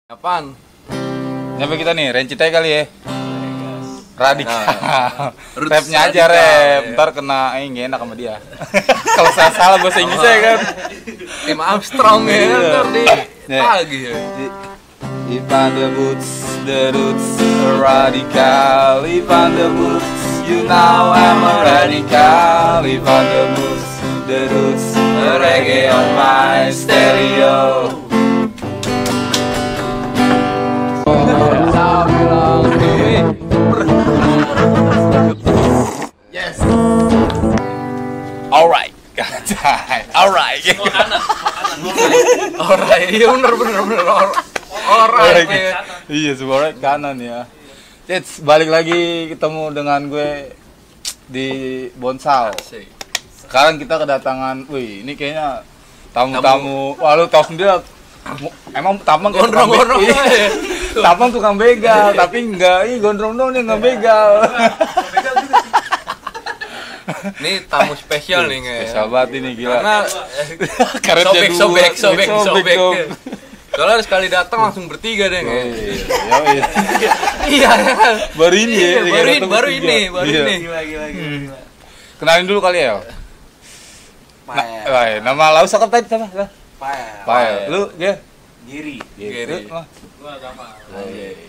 Apaan? Nyampe kita nih, Rencitay kali ya. Radikal. Roots Rapnya aja radikal, rap, ya. ntar kena nggak enak sama dia. Kalau salah bahasa Inggrisnya ya kan. Tim Armstrong ya kan ntar di Nih. pagi ya. If on the roots, radical. If on the roots, you know I'm a radical. If on the roots, reggae on my stereo. Yes. Alright, alright. Alright, iya bener. Alright. Ya. Iya, sebenarnya kanan ya. It's balik lagi ketemu dengan gue di Bonsal. Asik. Sekarang kita kedatangan, wih, ini kayaknya tamu-tamu. Wah, lu tau sendiri. Emang Tamang kayak tukang Gondrong-gondrong begal. aja. Tamang tukang begal, tapi enggak, ini gondrong dong nih enggak begal. Ini tamu spesial nih nge. Spesial banget ini gila. Karena Karetnya dua, sobek. dong. Soalnya sekali datang langsung bertiga deh nge. Iya. Iya kan. Baru ini ya. Baru ini. Gila. Kenalin dulu kali ya. Pael. Nama Laus apa tadi sama? Pael. Lu ya? Giri. Giri. Gitu.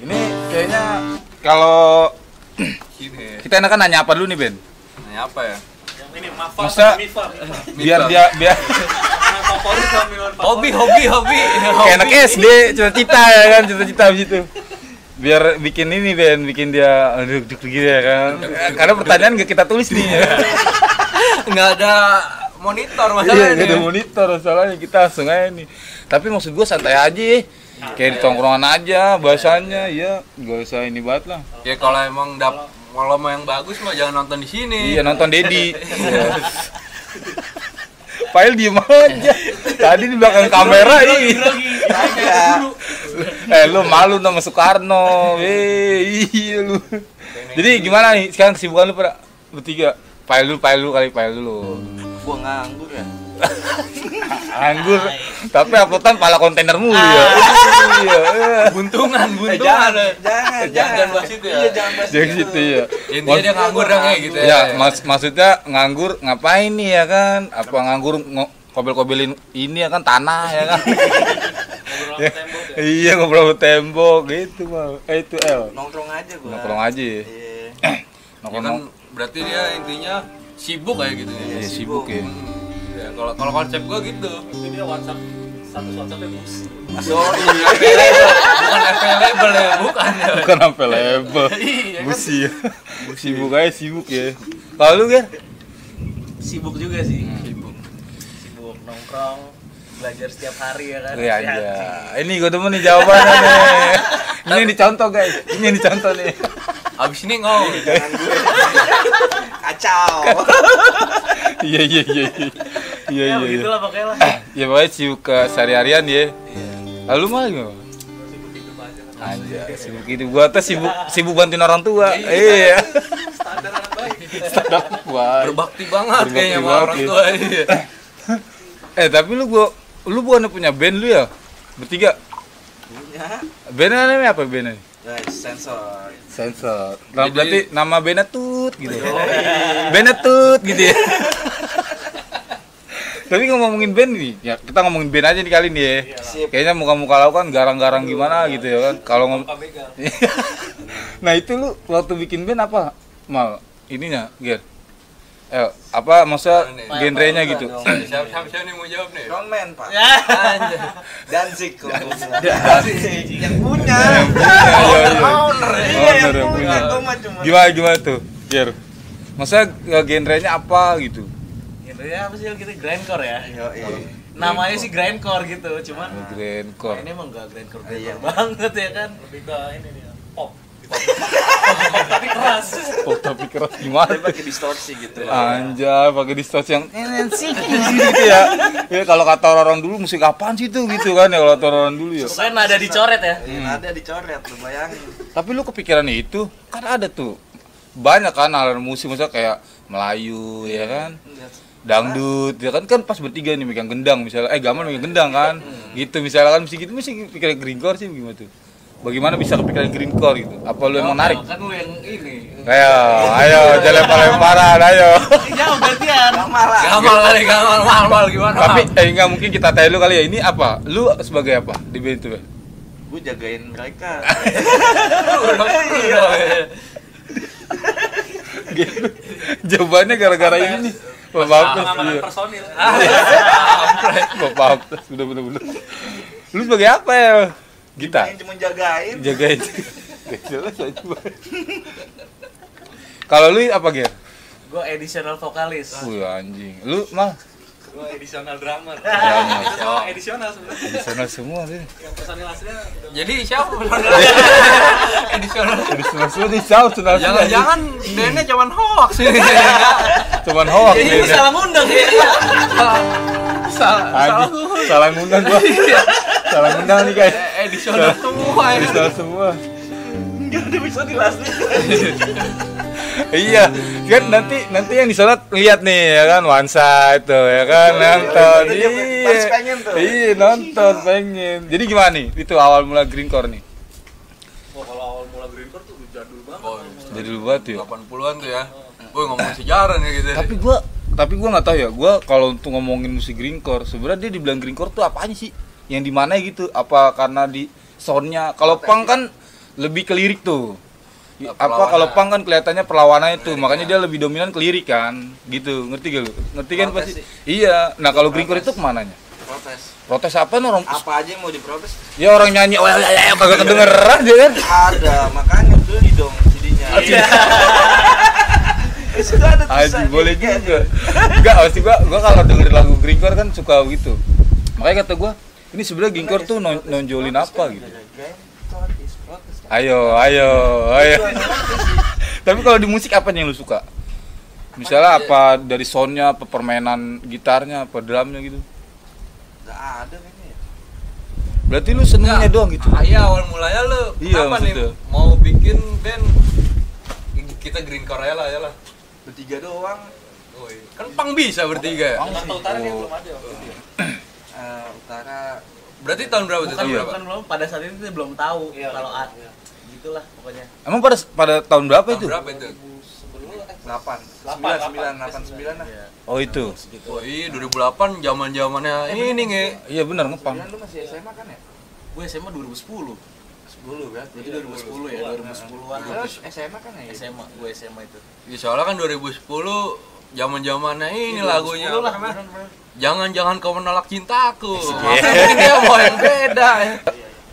Ini kayaknya kalau Sini. kita enakan nanya apa dulu nih Ben? Nanya apa ya? Yang ini Mafa Masa biar biar favorit sama minuman Hobi. kayak anak SD cita-cita ya kan, cita-cita habis itu. Biar bikin ini Ben, bikin dia aduh gitu ya kan. Karena pertanyaan gak kita tulis nih ya. Nggak ada monitor Iya, masalahnya. gak ada monitor soalnya kita langsung aja nih. Tapi maksud gua santai aja ya. Kayak di tongkrongan aja bahasanya, ya gak usah ini banget lah. Ya kalau emang kalau mau yang bagus mah jangan nonton di sini. Iya, nonton Dedi. Pail diem aja. Tadi di belakang kamera nih. Lu malu sama Soekarno. Iya lu. Jadi gimana nih sekarang kesibukan lu pada bertiga? Pail dulu kali. Gua nganggur ya. Anggur. Tapi uploadan pala kontainer mulu ya. Iya. Buntungan. Jangan bahas itu ya. Iya, jangan bahas Jadi itu. gitu ya. Intinya dia nganggur dah kayak gitu ya. Ya, maksudnya nganggur ngapain nih ya kan? Apa nganggur kobel-kobelin ini ya kan tanah ya kan? Ya, iya ngobrol sama tembok gitu mah. Itu Nongkrong aja gua. nongkrong aja. Ya. Iya. Ya Nongkrong kan berarti dia intinya sibuk kayak gitu ya. Iya, sibuk ya. Ya, kalau konsep gua gitu. Ini WhatsApp status WhatsApp-nya bus. Bukan available ya, bukan ya. Bukan sampai label. Iya kan? Busi ya. Sibuk aja sibuk ya. Kalau lu kan? Sibuk juga sih. Sibuk. Sibuk nongkrong, belajar setiap hari ya kan. Iya aja. Ini gue demen nih jawabannya nih. Ini dicontoh guys. Ini dicontoh nih. Abis ini ngomong. Jangan gue. Kacau. Iya. Ya begitulah pokoknya lah. Ya pokoknya sibuk ke sehari-harian ya. Lalu mah gimana? Sibuk hidup aja kan. Anjay, sibuk hidup gua tuh sibuk bantuin orang tua. Iya. Standar anak baik. Standar baik. Berbakti banget Berbakti kayaknya sama banget, orang ya. tua. Iya. Tapi lu bukan punya band lu ya? Bertiga. Punya. Bandnya namanya apa bandnya? Sensor. Sensor. Jadi- Berarti nama bandnya Tut gitu. Bandnya Tut gitu ya. Tapi ngomongin band nih, ya kita ngomongin band aja nih kali nih ya. Sip. Kayaknya muka-muka lau kan garang-garang gimana gitu ya kan. Kalau Nah itu lu waktu bikin band apa? Mal ininya, Ger. Apa maksudnya genrenya gitu? Siapa nih mau jawab nih? Frontman, Pak. Anjay. Danzig kalau gua bilang. Yang punya. Owner Iya, yang yang punya. punya. Gua mah cuma. Gimana tuh, Ger? Maksudnya genrenya apa gitu? Genrenya apa sih kita grindcore ya? Iya. Namanya sih grindcore gitu, cuman Grindcore. ini emang enggak grindcore Iya. banget ya kan. Lebih ke ini nih, pop. Tapi keras. Oh, tapi keras gimana? Tapi pakai distorsi gitu lah. Anjay, pakai distorsi yang sih gitu ya. Ya kalau kata orang dulu musik apaan sih tuh gitu kan ya kalau kata orang dulu ya. Pokoknya nada dicoret ya. Ada dicoret, lu bayangin. Tapi lu kepikiran itu kan ada tuh banyak kan aliran musik misalnya kayak Melayu ya kan. dangdut, ya kan pas bertiga nih megang gendang misalnya, Gamal megang gendang kan, gitu misalnya kan mesti pikiran greencore sih gimana tuh? Bagaimana bisa kepikiran greencore gitu? Apa lu yang menarik? Kan lu yang ini. Ayo, jangan lempar-lemparan, ayo. Jauh gantian. Gamal gimana? Tapi enggak mungkin kita tanya lu kali ya, ini apa? Lu sebagai apa di band itu? Gue jagain mereka. Gitu. Jawabannya gara-gara ini nih. Bapak Pengamanan personil. Bapak sudah bener-bener. Lu sebagai apa ya? Gitar. Cuma jagain. Jagain. Jelas aja. Kalau lu apa, Ger? Gue additional vokalis. Wih anjing. Lu mah Gue additional drummer. Drummer. Itu semua additional sebenarnya. di sana semua sih. Yang personil aslinya udah Jadi siapa edisional? Di sana semua di South, Jangan-jangan bandnya cuman hoax ini. cuman hoax Jadi gue ini. salah ngundang ya. Anjing, salah ngundang gua. Salah ngundang nih guys. Edisional semua Di ya. sana semua. Enggak ada bisa dilasnya. Iya, kan nanti yang di sana lihat nih ya kan Wansa itu ya kan nonton. Iya, pasti pengen tuh. Iya, nonton pengen. Jadi gimana nih? Itu awal mula greencore nih. Oh, kalau awal mula greencore tuh jadul banget. Oh, Jadi lu buat ya. 80-an tuh ya. Woi ngomong sejarah nih gitu. Tapi gua nggak tahu ya. Gua kalau untuk ngomongin musik greencore, sebenarnya dia dibilang greencore tuh apanya sih? Yang di mana gitu? Apa karena di soundnya? Kalau punk kan lebih ke lirik tuh. Apa kalau punk kan kelihatannya perlawanan itu, makanya dia lebih dominan ke lirik kan, gitu. Ngerti gak lu? Ngerti kan Protes pasti? sih. Iya. Nah, kalau greencore itu kemananya? Protes. Protes apa nih orang? Apa aja yang mau diprotes? Ya orang nyanyi, kagak kedengeran dia kan? Ada, makanya beli dong CD-nya. Iya. Sudah ada Aji boleh juga. Enggak, pasti gua kalau dengerin lagu greencore kan suka gitu. Makanya kata gua, ini sebenarnya greencore tuh nonjolin apa gitu. Ayo. Tapi kalau di musik apa yang lu suka? Misalnya apa dari soundnya, apa permainan gitarnya, apa drumnya gitu? Enggak ada kayaknya ya. Berarti lu senengnya doang gitu? Iya awal mulanya lu Iya, kenapa nih maksudnya. mau bikin band kita greencore ya lah. Bertiga doang. Woi, kan pang bisa bertiga ya? Jakarta Utara dia belum ada waktu itu. Utara Berarti tahun berapa tuh? Bukan, Tahun Iya. berapa? bukan belum, pada saat itu dia belum tahu kalau gitulah pokoknya. Emang pada tahun berapa Tahun itu? berapa itu? 89 lah. Iya. Oh itu. Oh iya 2008 zaman-zamannya ini nge. Iya benar ngepang. Lu masih SMA kan ya? Gue SMA 2010. 10 kan? Berarti 2010 ya, 2010-an. Terus SMA kan ya? SMA, gue SMA itu. Ya, soalnya kan 2010 zaman-zamannya ini lagunya. 2010 lah. Jangan kau menolak cintaku. Mungkin dia mau yang beda ya.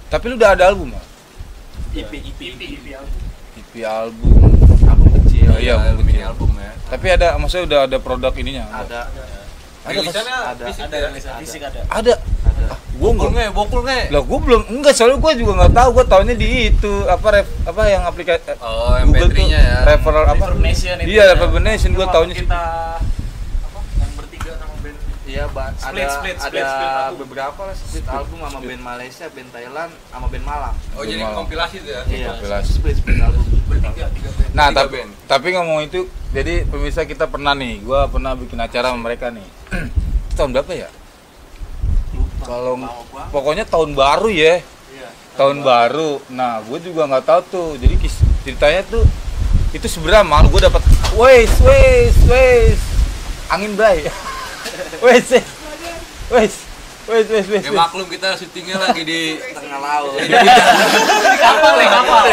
Tapi lu udah ada album nggak? IP album. EP album. Album kecil. Iya, album mini kecil. album ya. Tapi ada, maksudnya udah ada produk ininya. Ada. Rilisannya ada. fisik Ada ya? rilisan fisik ada. Ada. Gua enggak. Bokul nge. Lah gua belum enggak, soalnya gua juga enggak tahu. Gua taunya di itu apa yang aplikasi Oh, MP3-nya ya. referral apa? Reverb Nation itu. Iya, Reverb Nation gua Waktu taunya sih. kita apa yang bertiga sama band Iya, Split ada album. beberapa lah split album sama band Malaysia, band Thailand, sama band Malang. Oh, jadi Malang. kompilasi itu ya? Iya, kompilasi. split album. bertiga, tiga band. Nah, Tiga tapi band. tapi ngomong itu, jadi pemirsa kita pernah nih, gua pernah bikin acara sama mereka nih. Tahun berapa ya? Kalau pokoknya tahun baru ya. Iya. Tahun baru. Nah, gue juga nggak tahu tuh. Jadi ceritanya tuh itu sebenarnya mal gue dapat wes angin bray. wes. Ya maklum kita syutingnya lagi di Tengah laut. Kapal.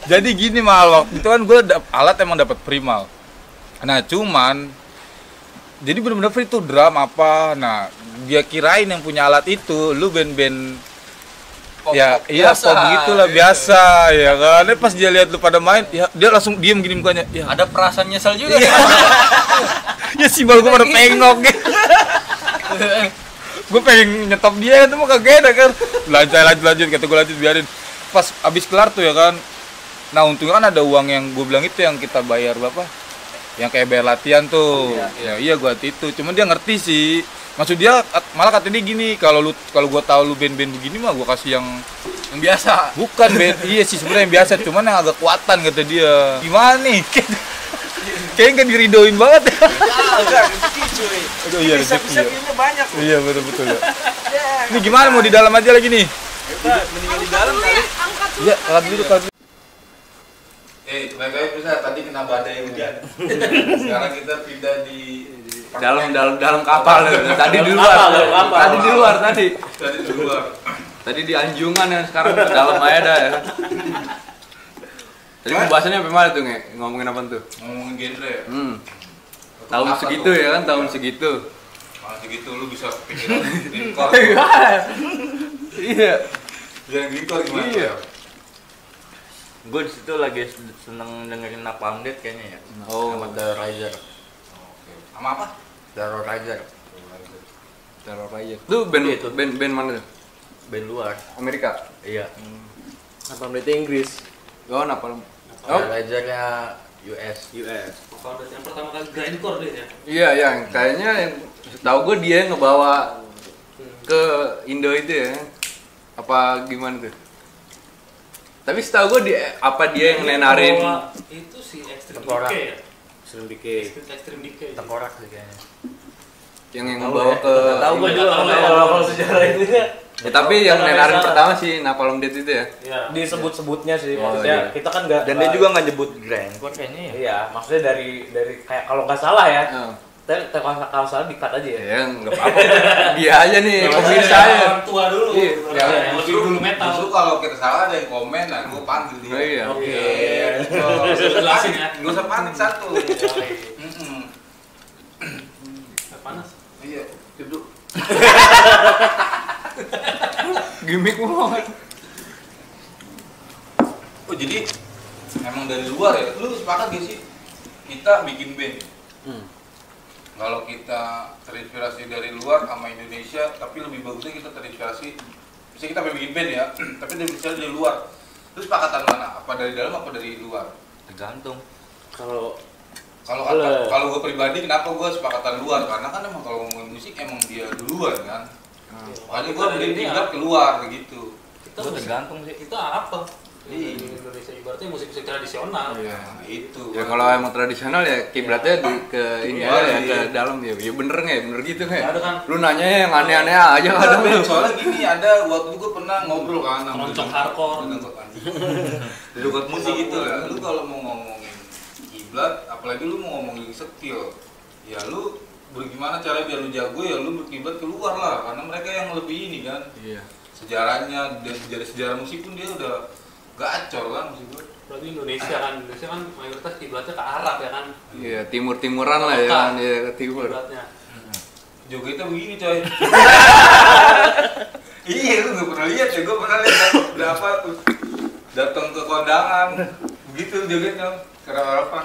Jadi gini mal, waktu itu kan gue alat emang dapat primal. Nah, cuman jadi benar-benar free tuh drum apa. Nah, dia kirain yang punya alat itu lu band-band ya iya pop gitulah biasa ya kan. Pas dia lihat lu pada main, ya, dia langsung diem gini mukanya. Ya, ada perasaan nyesel juga. ya simbol gue pada pengok gitu. Gue pengen nyetop dia itu mah kagak ada kan. Lanjut kata gue lanjut biarin. Pas abis kelar tuh ya kan. Nah, untungnya kan ada uang yang gue bilang itu yang kita bayar berapa? Yang kayak bayar latihan tuh. Iya gua itu. Cuman dia ngerti sih. Maksud dia malah katanya gini, kalau gua tahu lu band-band begini mah gua kasih yang biasa. bukan band. Iya sih sebenarnya yang biasa, cuman yang agak kuatan kata dia. Gimana nih? Kayaknya nggak diridoin banget ya. Enggak, rezeki cuy. Oh iya, Bisa rezeki ya. view-nya banyak. Iya betul ya. Ini gimana mau di dalam aja lagi nih? Mendingan di dalam kali. Iya, kalau dulu. Baik-baik bisa tadi kena badai hujan. Sekarang kita pindah di Dalam kapal. Tadi di luar. Tadi di luar tadi. Tadi di luar. Tadi di Anjungan ya, sekarang ke dalam aja dah ya. Tadi pembahasannya apa mana tuh, Nge? Ngomongin apa tuh? Ngomongin genre ya. Tahun Apa segitu tuh? ya kan, tahun segitu. Kalau segitu lu bisa pikiran greencore. Iya. Jangan greencore gimana? Iya. Gue di situ lagi seneng dengerin Napalm Death kayaknya ya. Oh. Sama Terrorizer. Oke. Sama apa? Terrorizer. Teror aja. Lu band mana tuh? Band luar. Amerika. Iya. Napalm Death Inggris. Oh, Napalm. Terrorizernya US. Kalau yang pertama kali grindcore dia ya. Iya, yang kayaknya yang tahu gue dia yang ngebawa ke Indo itu ya. Apa gimana tuh? Tapi setahu gue dia yang nenarin. Bawa itu si Extreme Tengkorak. Decay ya. Sering dikit. Extreme Decay. Tengkorak sih kayaknya. Yang ngebawa ke Tahu gue Nggak juga tahu ya. kalau sejarah itu ya. Ya, tapi yang nenarin pertama sih Napalm Death itu ya. Iya. Disebut-sebutnya sih, Oh, maksudnya iya. kita kan nggak. Dan dia juga nggak nyebut grindcore kayaknya ya. Iya, maksudnya dari kayak kalau nggak salah ya. Oh. Kalau salah di-cut aja ya. Ya nggak apa-apa. Dia aja nih pemirsa ya. Orang tua dulu. Iya. Ya, Yang lebih dulu metal. Justru kalau kita salah ada yang komen, nah gue panggil dia. Oh iya. Oke. Nggak usah Jelasin panik, ya. nggak usah panik satu. Panas. Iya, duduk. Gimik banget. Oh jadi emang dari luar ya? Lu sepakat gak sih kita bikin band? Kalau kita terinspirasi dari luar sama Indonesia, tapi lebih bagusnya kita terinspirasi. Bisa kita bikin band ya, tapi terinspirasi dari luar. Terus sepakatan mana? Apa dari dalam apa dari luar? Tergantung. Kalau Kalau gue pribadi kenapa gue sepakatan luar? Karena kan emang kalau ngomongin musik emang dia duluan kan. Makanya gue bikin tingkat keluar begitu. Kita Gue musik- tergantung sih. Kita apa? Iya. Di Indonesia ibaratnya musik-musik tradisional. Nah, itu. Ya kalau emang tradisional ya kiblatnya ke ini aja ya, ke dalam ya. Ya bener nggak? Bener gitu nggak? Ada kan Lu nanya yang aneh-aneh aja kadang lu. Soalnya gini, ada waktu gue pernah ngobrol kan sama keroncong hardcore. Duduk musik gitu lah. Lu kalau mau ngomongin kiblat, apalagi lu mau ngomongin skill, ya lu bagaimana cara biar lu jago ya lu berkiblat keluar lah. Karena mereka yang lebih ini kan. Iya. Sejarahnya dan sejarah musik pun dia udah gacor kan musik gue. Berarti Indonesia kan mayoritas kiblatnya ke Arab ya kan. Iya, timur-timuran lah ya kan, ya ke timur. Kiblatnya. Jogetnya begini coy. Iya, lu gak pernah lihat ya, gue pernah lihat berapa tuh datang ke kondangan, begitu jogetnya, kerawapan.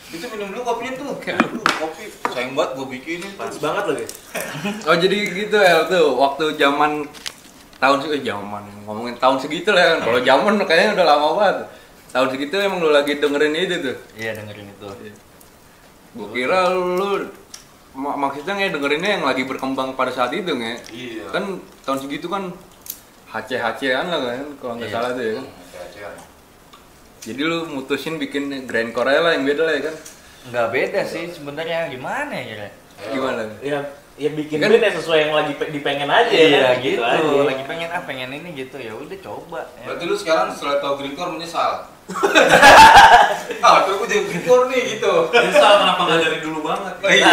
Itu minum dulu kopinya tuh, kopi, sayang banget gue bikinin. panas banget lagi. Oh jadi gitu ya tuh waktu zaman zaman ngomongin tahun segitu lah kan. Kalau zaman kayaknya udah lama banget. Tahun segitu emang lu lagi dengerin itu tuh. Iya dengerin itu. Gua kira lu maksudnya nggak dengerinnya yang lagi berkembang pada saat itu nggak? Iya. Kan tahun segitu kan HC-HC-an lah kan kalau nggak Iya. salah tuh ya kan. Hati-hatian. Jadi lu mutusin bikin grindcore aja lah yang beda lah ya kan. Nggak beda sih sebenarnya, gimana ya kira? Gimana? Ya bikin Kan- band ya sesuai yang lagi dipengen aja Iya kan? gitu, aja. lagi pengen ini gitu ya udah coba. Ya. Berarti lu sekarang setelah tahu greencore menyesal? Tuh gue jadi greencore nih gitu. Misal kenapa nggak dari dulu banget? Iya.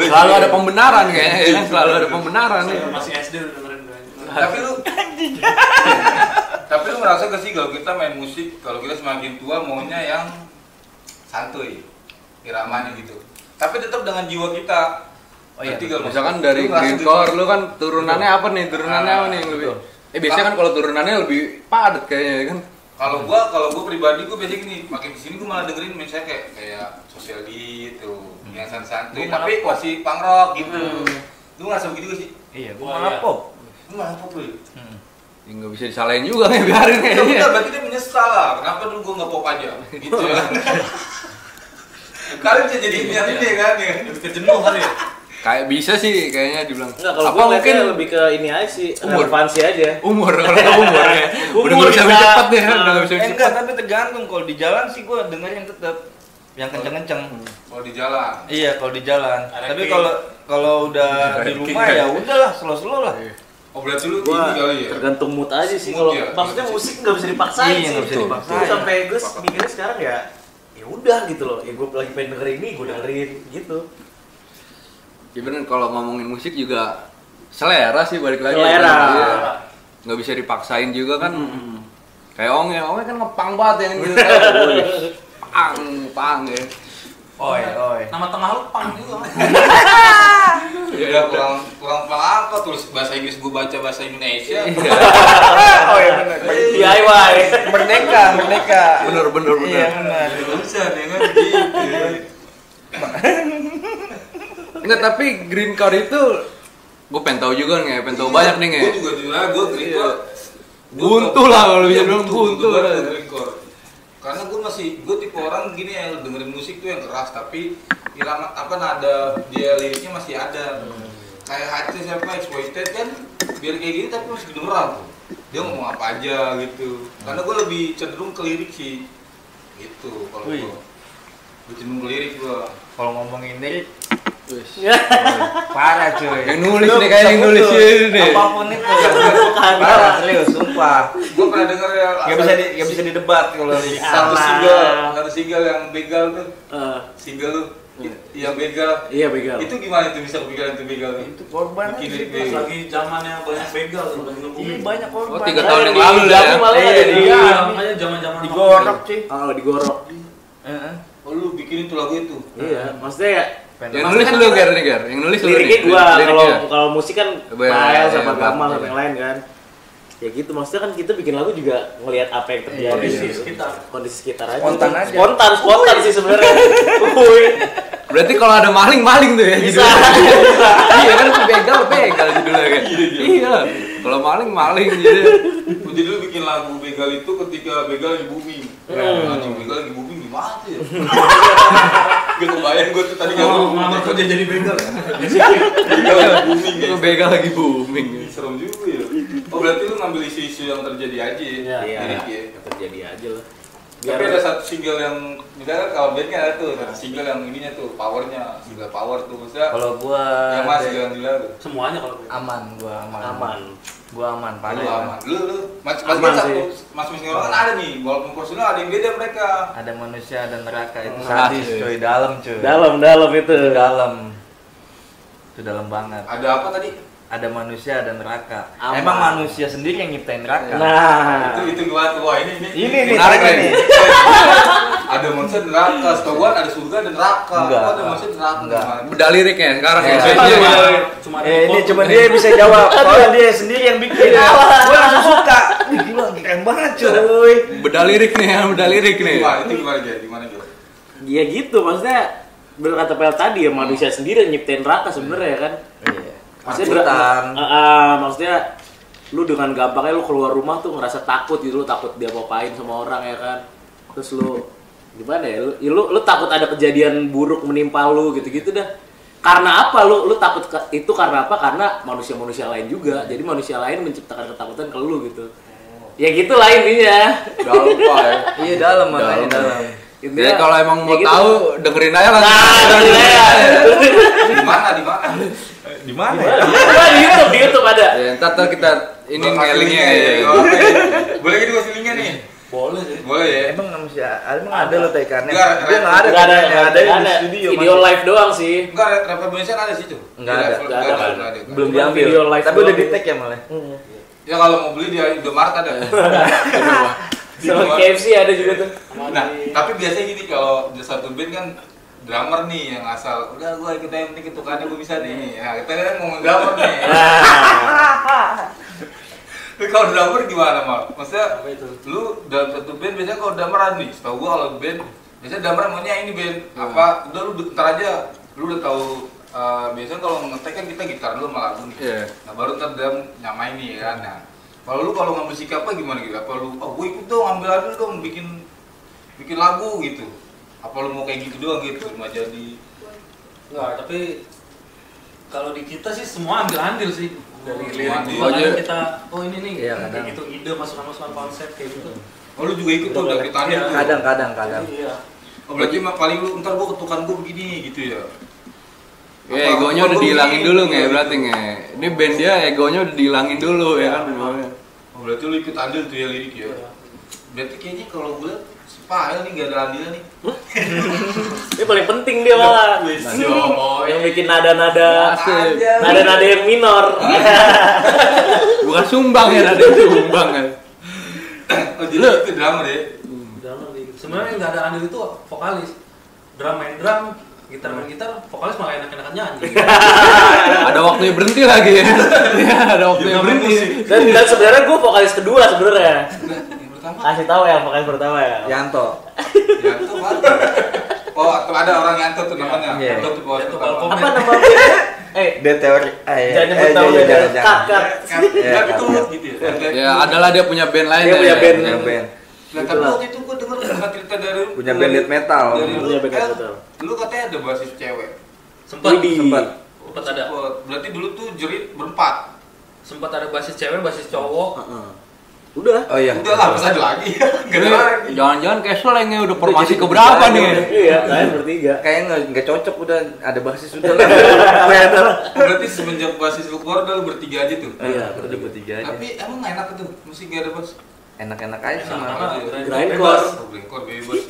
Selalu ada pembenaran kayaknya ya kan, selalu ada pembenaran nih. Masih SD udah dengerin grindcore. Tapi lu merasa gak sih kalau kita main musik, kalau kita semakin tua maunya yang santuy, iramanya gitu. Tapi tetap dengan jiwa kita. Oh iya, Berarti kalau Misalkan maksud- dari lu ngerasa grindcore lu kan turunannya apa nih? Turunannya apa nih yang lebih? Biasanya kan kalau turunannya lebih padat kayaknya ya kan. Kalau gua pribadi gua biasanya gini, makin kesini gua malah dengerin misalnya kayak Social gitu, yang santuy, Gua malah tapi pop. masih punk rock gitu. Lu ngerasa begitu gak sih? Iya, Oh, gua malah iya. pop. Lu malah pop lu. Ya nggak bisa disalahin juga ya biarin Ya kayaknya. udah, berarti dia menyesal lah. Kenapa dulu gua nggak pop aja? Gitu ya. Kalian bisa jadi niat ini kan ya. Lebih ke jenuh kali ya. Kayak bisa sih kayaknya dibilang. Enggak, kalau Apa gua mungkin mungkin lebih ke ini aja sih, Umur? relevansi aja. umur kalau umur ya. Udah Umur nggak bisa bisa. cepet deh, udah nggak bisa cepet. Enggak, tapi tergantung. Kalau di jalan sih gue dengerin tetap yang kenceng-kenceng. Kalau di jalan. Iya, kalau di jalan. Ada Tapi king. kalau udah di rumah ya udahlah, slow-slow lah. Oh berarti lu Gua ini kali ya? tergantung mood aja sih. Mood Kalau ya? maksudnya musik nggak bisa dipaksain Iya, sih. nggak bisa Tuh. dipaksain. Tuh, sampai gue mikirnya sekarang ya udah gitu loh. Ya gue lagi pengen dengerin ini, gue dengerin gitu. Ya bener, kalau ngomongin musik juga selera sih balik lagi. Selera. Iya. Nggak bisa dipaksain juga kan. Kayak Onge kan ngepang banget yang gitu. Pang ya. Oi. Nama tengah lu pang juga. Ya kurang apa tulis bahasa Inggris gue baca bahasa Indonesia. Oh iya benar. DIY. Merdeka. Bener. Iya benar. Bisa nih kan gitu. Enggak, tapi green card itu gue pengen tahu juga nih, pengen tahu banyak nih. Gue juga jujur aja, gue green card. Buntu lah kalau bisa bilang buntu lah. Green card. Karena gue tipe orang gini yang dengerin musik tuh yang keras tapi irama apa nada dia liriknya masih ada. Kayak HC siapa Exploited kan biar kayak gini tapi masih kedengeran tuh. Dia ngomong apa aja gitu. Karena gue lebih cenderung ke lirik sih. Gitu kalau Wih. gue cenderung ke lirik gue. Kalau ngomongin lirik parah cuy. Yang nulis nih, kayak yang nulis ini nih. Apapun itu. Parah serius, sumpah. Gue pernah denger ya Gak bisa didebat kalau lirik. satu single yang begal tuh. Eh, Single lu yang begal. iya begal. Itu gimana itu bisa kepikiran itu begal? Itu korban Bikin aja lirik sih. begal. Lagi zamannya banyak begal tuh, banyak Iya booming. banyak korban. Oh, 3 tahun yang lalu lah ya. Malah Iya, ada di- dia. Iya, makanya zaman-zaman Digorok cuy. Oh, digorok. Heeh. Oh lu bikin itu lagu itu? Iya, maksudnya ya Yang nulis lu Ger nih Ger, yang nulis lu liriknya nih. gua Liriknya. kalau musik kan Iya, Mael iya, sama iya, Gamal iya. sama yang lain kan. Ya gitu, maksudnya kan kita bikin lagu juga ngelihat apa yang terjadi Kondisi sekitar. kondisi sekitar aja. Spontan aja. Spontan sih sebenarnya. Uhuy. Berarti kalau ada maling tuh ya Bisa. judulnya. Iya kan begal judulnya kan. Iya. Kalau maling gitu. Jadi lu bikin lagu begal itu ketika begal lagi booming. Anjing begal lagi booming gimana tuh ya? Gak kebayang gue tuh tadi Ngelamar kerja jadi begal ya. begal lagi booming ya. Itu begal lagi booming. Serem juga ya. Oh berarti lu ngambil isu-isu yang terjadi aja ya? Iya, Lirik ya? yang terjadi aja lah. Tapi ada satu single yang, misalnya kalau band kan ada tuh, satu single yang ininya tuh, powernya, single power tuh, maksudnya Kalau gua yang masih jalan gila tuh. Semuanya kalau gue. aman, gua aman. Gua aman, Lu paling aman. Lu, mas Aman satu, sih. masing-masing orang kan ada nih, walaupun personal ada yang beda mereka. ada manusia dan neraka itu Hmm. sadis Asik. cuy, dalam cuy. Dalam itu. Itu dalam banget. Ada apa tadi? Ada manusia dan neraka. Aman. Emang manusia sendiri yang nyiptain neraka. Nah, Itu gimana tuh? Wah ini Ini nih, Menarik tanya nih. ada manusia dan neraka, setahu gua ada surga dan neraka. Enggak. Kok ada manusia dan neraka? Enggak. Gimana? Beda liriknya sekarang Iya. ya. Cuma Ini cuma dia bisa jawab. Soalnya dia sendiri yang bikin. Gua langsung suka. Wih, gila, keren banget cuy. Beda lirik nih. Gimana? Itu gimana dia? Gimana dia? ya gitu maksudnya bener kata Pel tadi ya manusia sendiri yang nyiptain neraka sebenarnya kan. Iya. Maksudnya Takutan. maksudnya lu dengan gampangnya lu keluar rumah tuh ngerasa takut gitu, lu takut dia apain sama orang ya kan. Terus lu gimana ya? Lu takut ada kejadian buruk menimpa lu gitu-gitu dah. Karena apa lu takut itu karena apa? Karena manusia-manusia lain juga. Jadi manusia lain menciptakan ketakutan ke lu gitu. Ya gitulah intinya. Dalam Pak ya. Iya dalam makanya dalam. Intinya, Ya kalau emang mau ya gitu. tahu dengerin aja lah. Nah, Di mana? Di mana? Di mana? di YouTube ada. Ya, ntar kita ini Gua kasih ngelingnya linknya ya. Oke. Boleh gitu kasih linknya nih? boleh sih. Boleh ya? Emang manusia, emang ada lo tekannya. Enggak, Dia nggak ada, Nggak ada, tekannya. ada nggak di studio. Video masih. live doang sih. Enggak, rap Indonesia ada sih tuh. Nggak ada. Nggak ada. Belum Cuma diambil. video live Tapi udah doang. di tag ya malah. Ya kalau mau beli di Indomaret ada. Sama KFC ada juga tuh. Nah, tapi biasanya gini kalau di satu band kan drummer nih yang asal udah gua ikut yang penting ketukannya gua bisa nih. Ya, kita kan ngomong drummer nih. Tapi kalau drummer gimana, Mal? Maksudnya Apa itu? lu dalam satu band biasanya kalau drummeran nih, setahu gua kalau band biasanya drummer maunya ini band apa? Udah lu ntar aja, lu udah tahu biasanya kalau ngetek kan kita gitar dulu sama lagu nih. Iya. Nah baru ntar drum nyamain nih ya kan. Nah, kalau lu kalau ngambil sikapnya gimana gitu? Apa lu, oh gue ikut dong ambil aja dong bikin lagu gitu? Apa lu mau kayak gitu doang gitu cuma jadi? Enggak, tapi Kalau di kita sih semua ambil-ambil sih dari lirik Ambil. juga kan Iya. kita ini nih Iya, kayak kadang. gitu ide masukan-masukan konsep kayak gitu. Oh lu juga ikut tuh dari tadi Iya. tuh. Kadang. Iya. Oh berarti mah paling lu ntar gua ketukan gua begini gitu ya. Ya egonya udah dihilangin dulu nge, berarti nge. Ini band dia egonya udah dihilangin dulu ya kan. Oh berarti lu ikut andil tuh ya lirik ya. Iya. Berarti kayaknya kalau gue liat si Pael nih gak ada andilnya nih. Ini paling penting dia malah. Yang bikin nada-nada yang minor. Bukan sumbang ya, ada yang sumbang kan. Oh jadi itu drama deh. Drama gitu. Sebenarnya nggak ada andil itu vokalis. Drum main drum, gitar main gitar, vokalis malah enak-enakan nyanyi. Ada waktunya berhenti lagi ya. Ya, ada waktunya berhenti. Dan sebenarnya gue vokalis kedua sebenarnya. Nah, yang pertama Kasih tahu ya vokalis pertama ya. Yanto. Yanto ada. Oh atau ada orang Yanto tuh namanya. Iya. Yanto tuh bawa Yanto pertama. Balkon. Apa nama bandnya? Dead Theory. Jangan nyebut tahu jangan, dia. jangan. Kakak. Ya itu gitu ya. Ya, adalah dia punya band lain. Dia ya. punya band. Punya band. Nah, tapi waktu itu gue denger pernah cerita dari Punya band death metal. Dari lu, Punya band death El, metal. lu katanya ada basis cewek. Sempat Sempat. ada. Berarti dulu tuh jerit berempat. Sempat ada basis cewek, basis cowok. Udah. Oh iya. Udah lah, masa ada lagi. Gak ada lagi. Jangan-jangan Castle yang udah formasi ke berapa nih? Iya, kalian bertiga. Kayaknya nggak cocok udah ada basis sudah lah. Bener. Berarti semenjak basis lu keluar udah lu bertiga aja tuh. Iya, udah bertiga aja. Tapi emang gak enak tuh, mesti gak ada bos. Enak-enak aja sih Enak mah. aja. Grindcore. Oh, Grindcore bebas.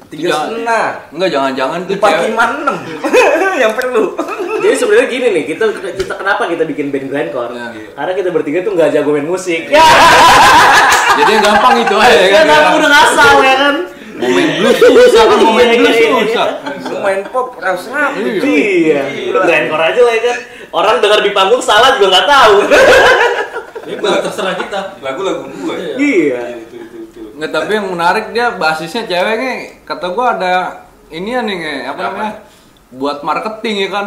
3,5. Enggak, jangan-jangan tuh 4,56 yang perlu. Jadi sebenarnya gini nih, kita kenapa kita bikin band grindcore? Iya. Karena kita bertiga tuh nggak jago main musik. Ya, Jadi yang gampang itu aja kan. kan aku udah ngasal ya kan. Mau main blues susah kan, mau main blues susah. Lu main pop rap. Iya, udah grindcore aja lah ya kan. Orang dengar di panggung salah juga nggak tahu. Ini bukan terserah kita. Lagu-lagu gue. Iya. Itu. Nggak, tapi yang menarik dia basisnya ceweknya. Kata gua ada ini nih nge, apa namanya? Buat marketing ya kan.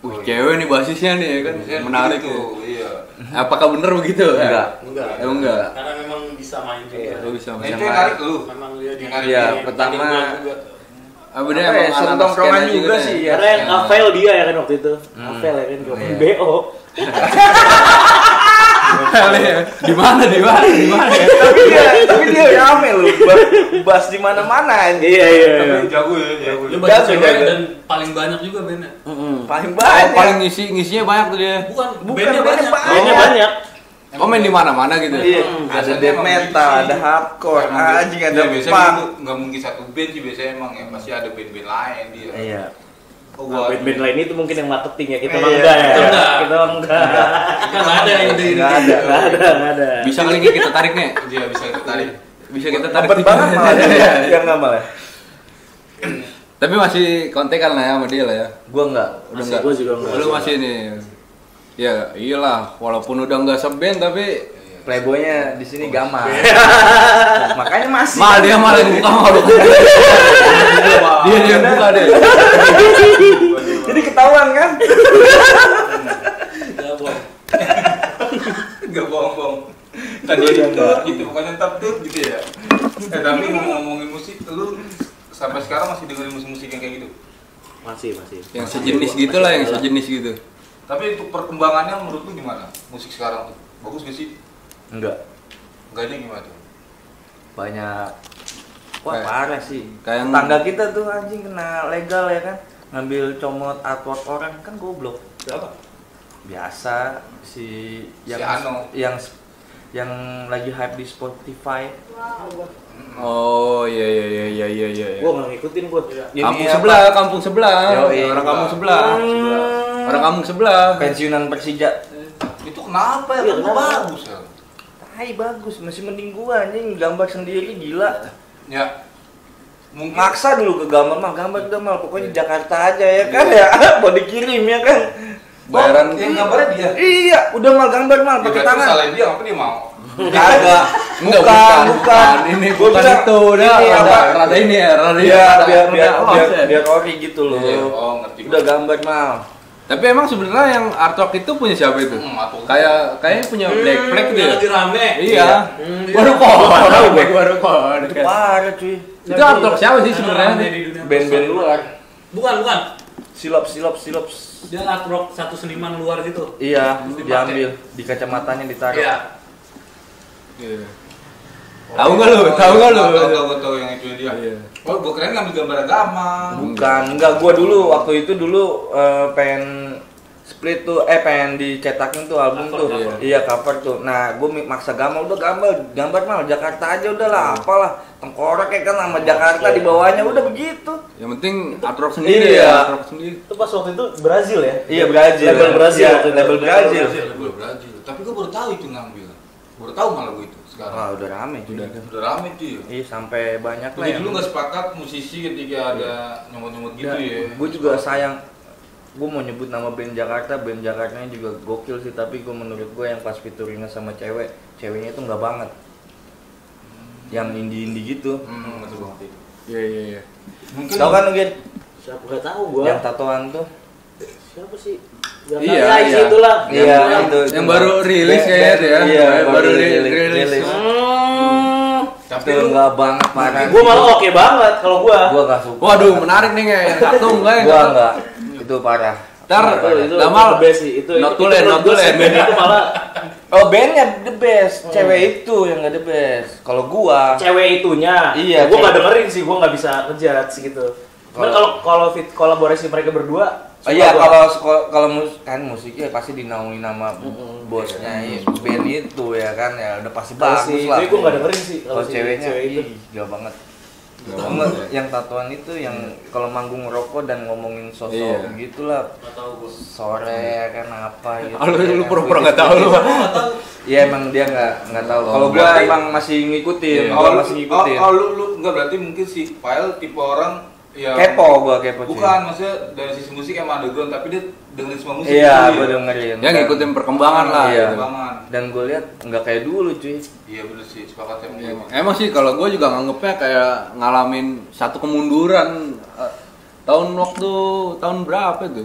Wih, cewek nih basisnya nih ya kan. Menarik tuh. ya. Iya. Apakah bener begitu? Enggak. Enggak. Karena memang bisa main juga. Lu bisa Nah, main. itu yang narik lu. Memang dia di Iya, pertama Ah, bener apa ya, emang anak tongkrongan skena juga nih. sih ya. Karena yang Avel dia ya kan waktu itu. Avel ya kan, Iya. BO. Di mana ya? tapi dia rame lu. Bass di mana-mana anjing. Iya. Tapi jago ya, jago. Dia banyak Jago, cewek jago. dan paling banyak juga bandnya. Paling Oh, banyak. paling ngisinya banyak tuh dia. Bukan Bukan, bandnya bandnya banyak. Bandnya banyak. Oh, main di mana-mana gitu. Iya, ada Biasanya death emang metal, gitu ada sih. hardcore, Emang anjing gitu. ada Ya, biasanya punk. gitu, nggak mungkin satu band sih biasanya emang ya, pasti ada band-band lain dia. Iya. Oh, Nah, band-band lain itu mungkin yang marketing ya, kita Iya, mah enggak ya. kita enggak. Kita mah enggak. Kita nggak ada ide. Nggak ada. Enggak ada. Bisa kali ini kita tarik nih. Dia bisa tertarik. Bisa kita tarik. Cepet banget malah dia. Yang enggak malah. Tapi masih kontekan lah ya sama dia lah ya. Gua enggak. Udah enggak. Gua juga enggak. Lu masih nih. Ya, iyalah, walaupun udah enggak seband tapi Playboynya di sini gamal. Makanya masih. mal dia malah yang buka malu. Dia yang buka deh. Jadi ketahuan kan? Enggak bohong. Gak bohong-bohong. Tadi tuh gitu, pokoknya ntar tuh gitu ya. Tapi ngomongin musik, lu sampai sekarang masih dengerin musik-musik yang kayak gitu? Masih. Yang sejenis gitu lah, yang sejenis gitu. Tapi untuk perkembangannya menurut lu gimana? Musik sekarang tuh, bagus gak sih? Enggak. Enggaknya gimana tuh? Banyak. Wah, Kayak- parah sih. kayak yang- Tetangga kita tuh anjing kena legal ya kan. Ngambil comot artwork orang kan goblok. Siapa? Biasa si yang Ano. yang lagi hype di Spotify. Oh, iya. Gua enggak ngikutin gua. Kampung Ini sebelah, kampung sebelah. Yoi. Orang kampung sebelah. Orang kampung sebelah. Pensiunan Persija. Itu kenapa ya? Iya, Kan kenapa? bagus ya. Hai bagus, masih mending gua anjing gambar sendiri gila. Ya. Mungkin Maksa dulu ke gambar mah, pokoknya di Jakarta aja ya kan ya. Mau dikirim ya kan. Bayaran yang gambarnya dia. Iya, udah mal gambar mal pakai Berarti tangan. salah dia, apa dia mau? Kagak. Enggak, Bukan. Ini Gua bukan bilang, itu, udah ini apa? rada ini ya, rada Iya, rada- biar rada- biar ori gitu loh. Iya, oh ngerti. Udah gambar mal. Tapi emang sebenarnya yang artwork itu punya siapa itu? Artwork. Kayaknya punya Black Flag Yang dia. lagi rame. Iya. Iya. Baru kok. Itu parah cuy. Itu artwork siapa sih Rame sebenarnya? di dunia Band-band luar. Bukan. Silop Dia art rock satu seniman luar gitu. Iya, Terus diambil di kacamatanya ditaruh. Iya. Tahu nggak lu? Tahu nggak lu? Tahu yang itu dia. Iya. Oh, gua keren ngambil gambar agama. Bukan, enggak, gua dulu waktu itu pengen split tuh, pengen dicetakin tuh album Cover, tuh. cover. Iya, cover tuh. Nah, gua maksa udah gambar mah Jakarta aja udahlah, apalah. Tengkorak ya kan sama Jakarta di bawahnya udah begitu. Yang penting art rock sendiri Iya. ya, art rock sendiri. Itu pas waktu itu Brazil ya? Iya, Brazil. Label Brazil Iya, waktu itu. label Brazil. Gua Brazil. Tapi gua baru tahu itu ngambil. Baru tahu malah gua itu sekarang. Wah, udah rame juga. Udah rame tuh ya. Iya, sampai banyak lah Jadi yang dulu nggak sepakat musisi ketika ada nyomot-nyomot gitu ya. Gue juga sayang, gue mau nyebut nama band Jakartanya juga gokil sih, tapi gue menurut gue yang pas featuringnya sama ceweknya itu nggak banget, yang indie gitu. Betul banget. Iya. Mungkin Tahu kan mungkin Siapa nggak tahu gua. yang tatoan tuh? Siapa sih? Iya, Ya, iya. itulah. Iya, itu. Yang baru rilis kayaknya tuh ya. Iya, baru rilis. rilis. tapi Itu lu nggak banget parah. Gua malah oke banget kalau gua. Gue nggak suka. Waduh, menarik nih kayak yang satu enggak ya? Gue nggak. Itu parah. Ntar, Itu Damal, the best sih. Itu not to land, menurut not to gua land. segmen itu malah Oh, bandnya the best, cewek itu yang nggak the best. Kalau gua, cewek itunya. Iya, Gua nggak cewek. dengerin sih, gua nggak bisa ngejudge gitu. Cuman kalau fit kolaborasi mereka berdua, oh iya, kalau musiknya pasti dinaungi nama bosnya band itu ya kan, ya udah pasti bagus lah. Tapi gua nggak dengerin sih Kalau si ceweknya cewek itu. gila banget. Yang tatoan itu yang kalau manggung ngerokok dan ngomongin sosok Iya. gitulah, Nggak tahu gua. sore ya kan apa gitu. Oh, lu ya kan. pura-pura nggak tahu lu. Gua nggak tahu. Iya, emang dia nggak tahu. Oh, Kalau gua berarti- emang masih ngikutin, Iya. gua masih ngikutin. lu nggak berarti mungkin si File tipe orang yang Kepo cuy. bukan, maksudnya dari sisi musik emang underground tapi dia dengerin semua musik. Iya, gitu gua ya. dengerin. Ya ngikutin perkembangan lah. Iya. gitu. Banget. Dan gue lihat nggak kayak dulu cuy. Iya bener sih, sepakat yang Emang, emang sih kalau gue juga nganggepnya kayak ngalamin satu kemunduran tahun berapa itu?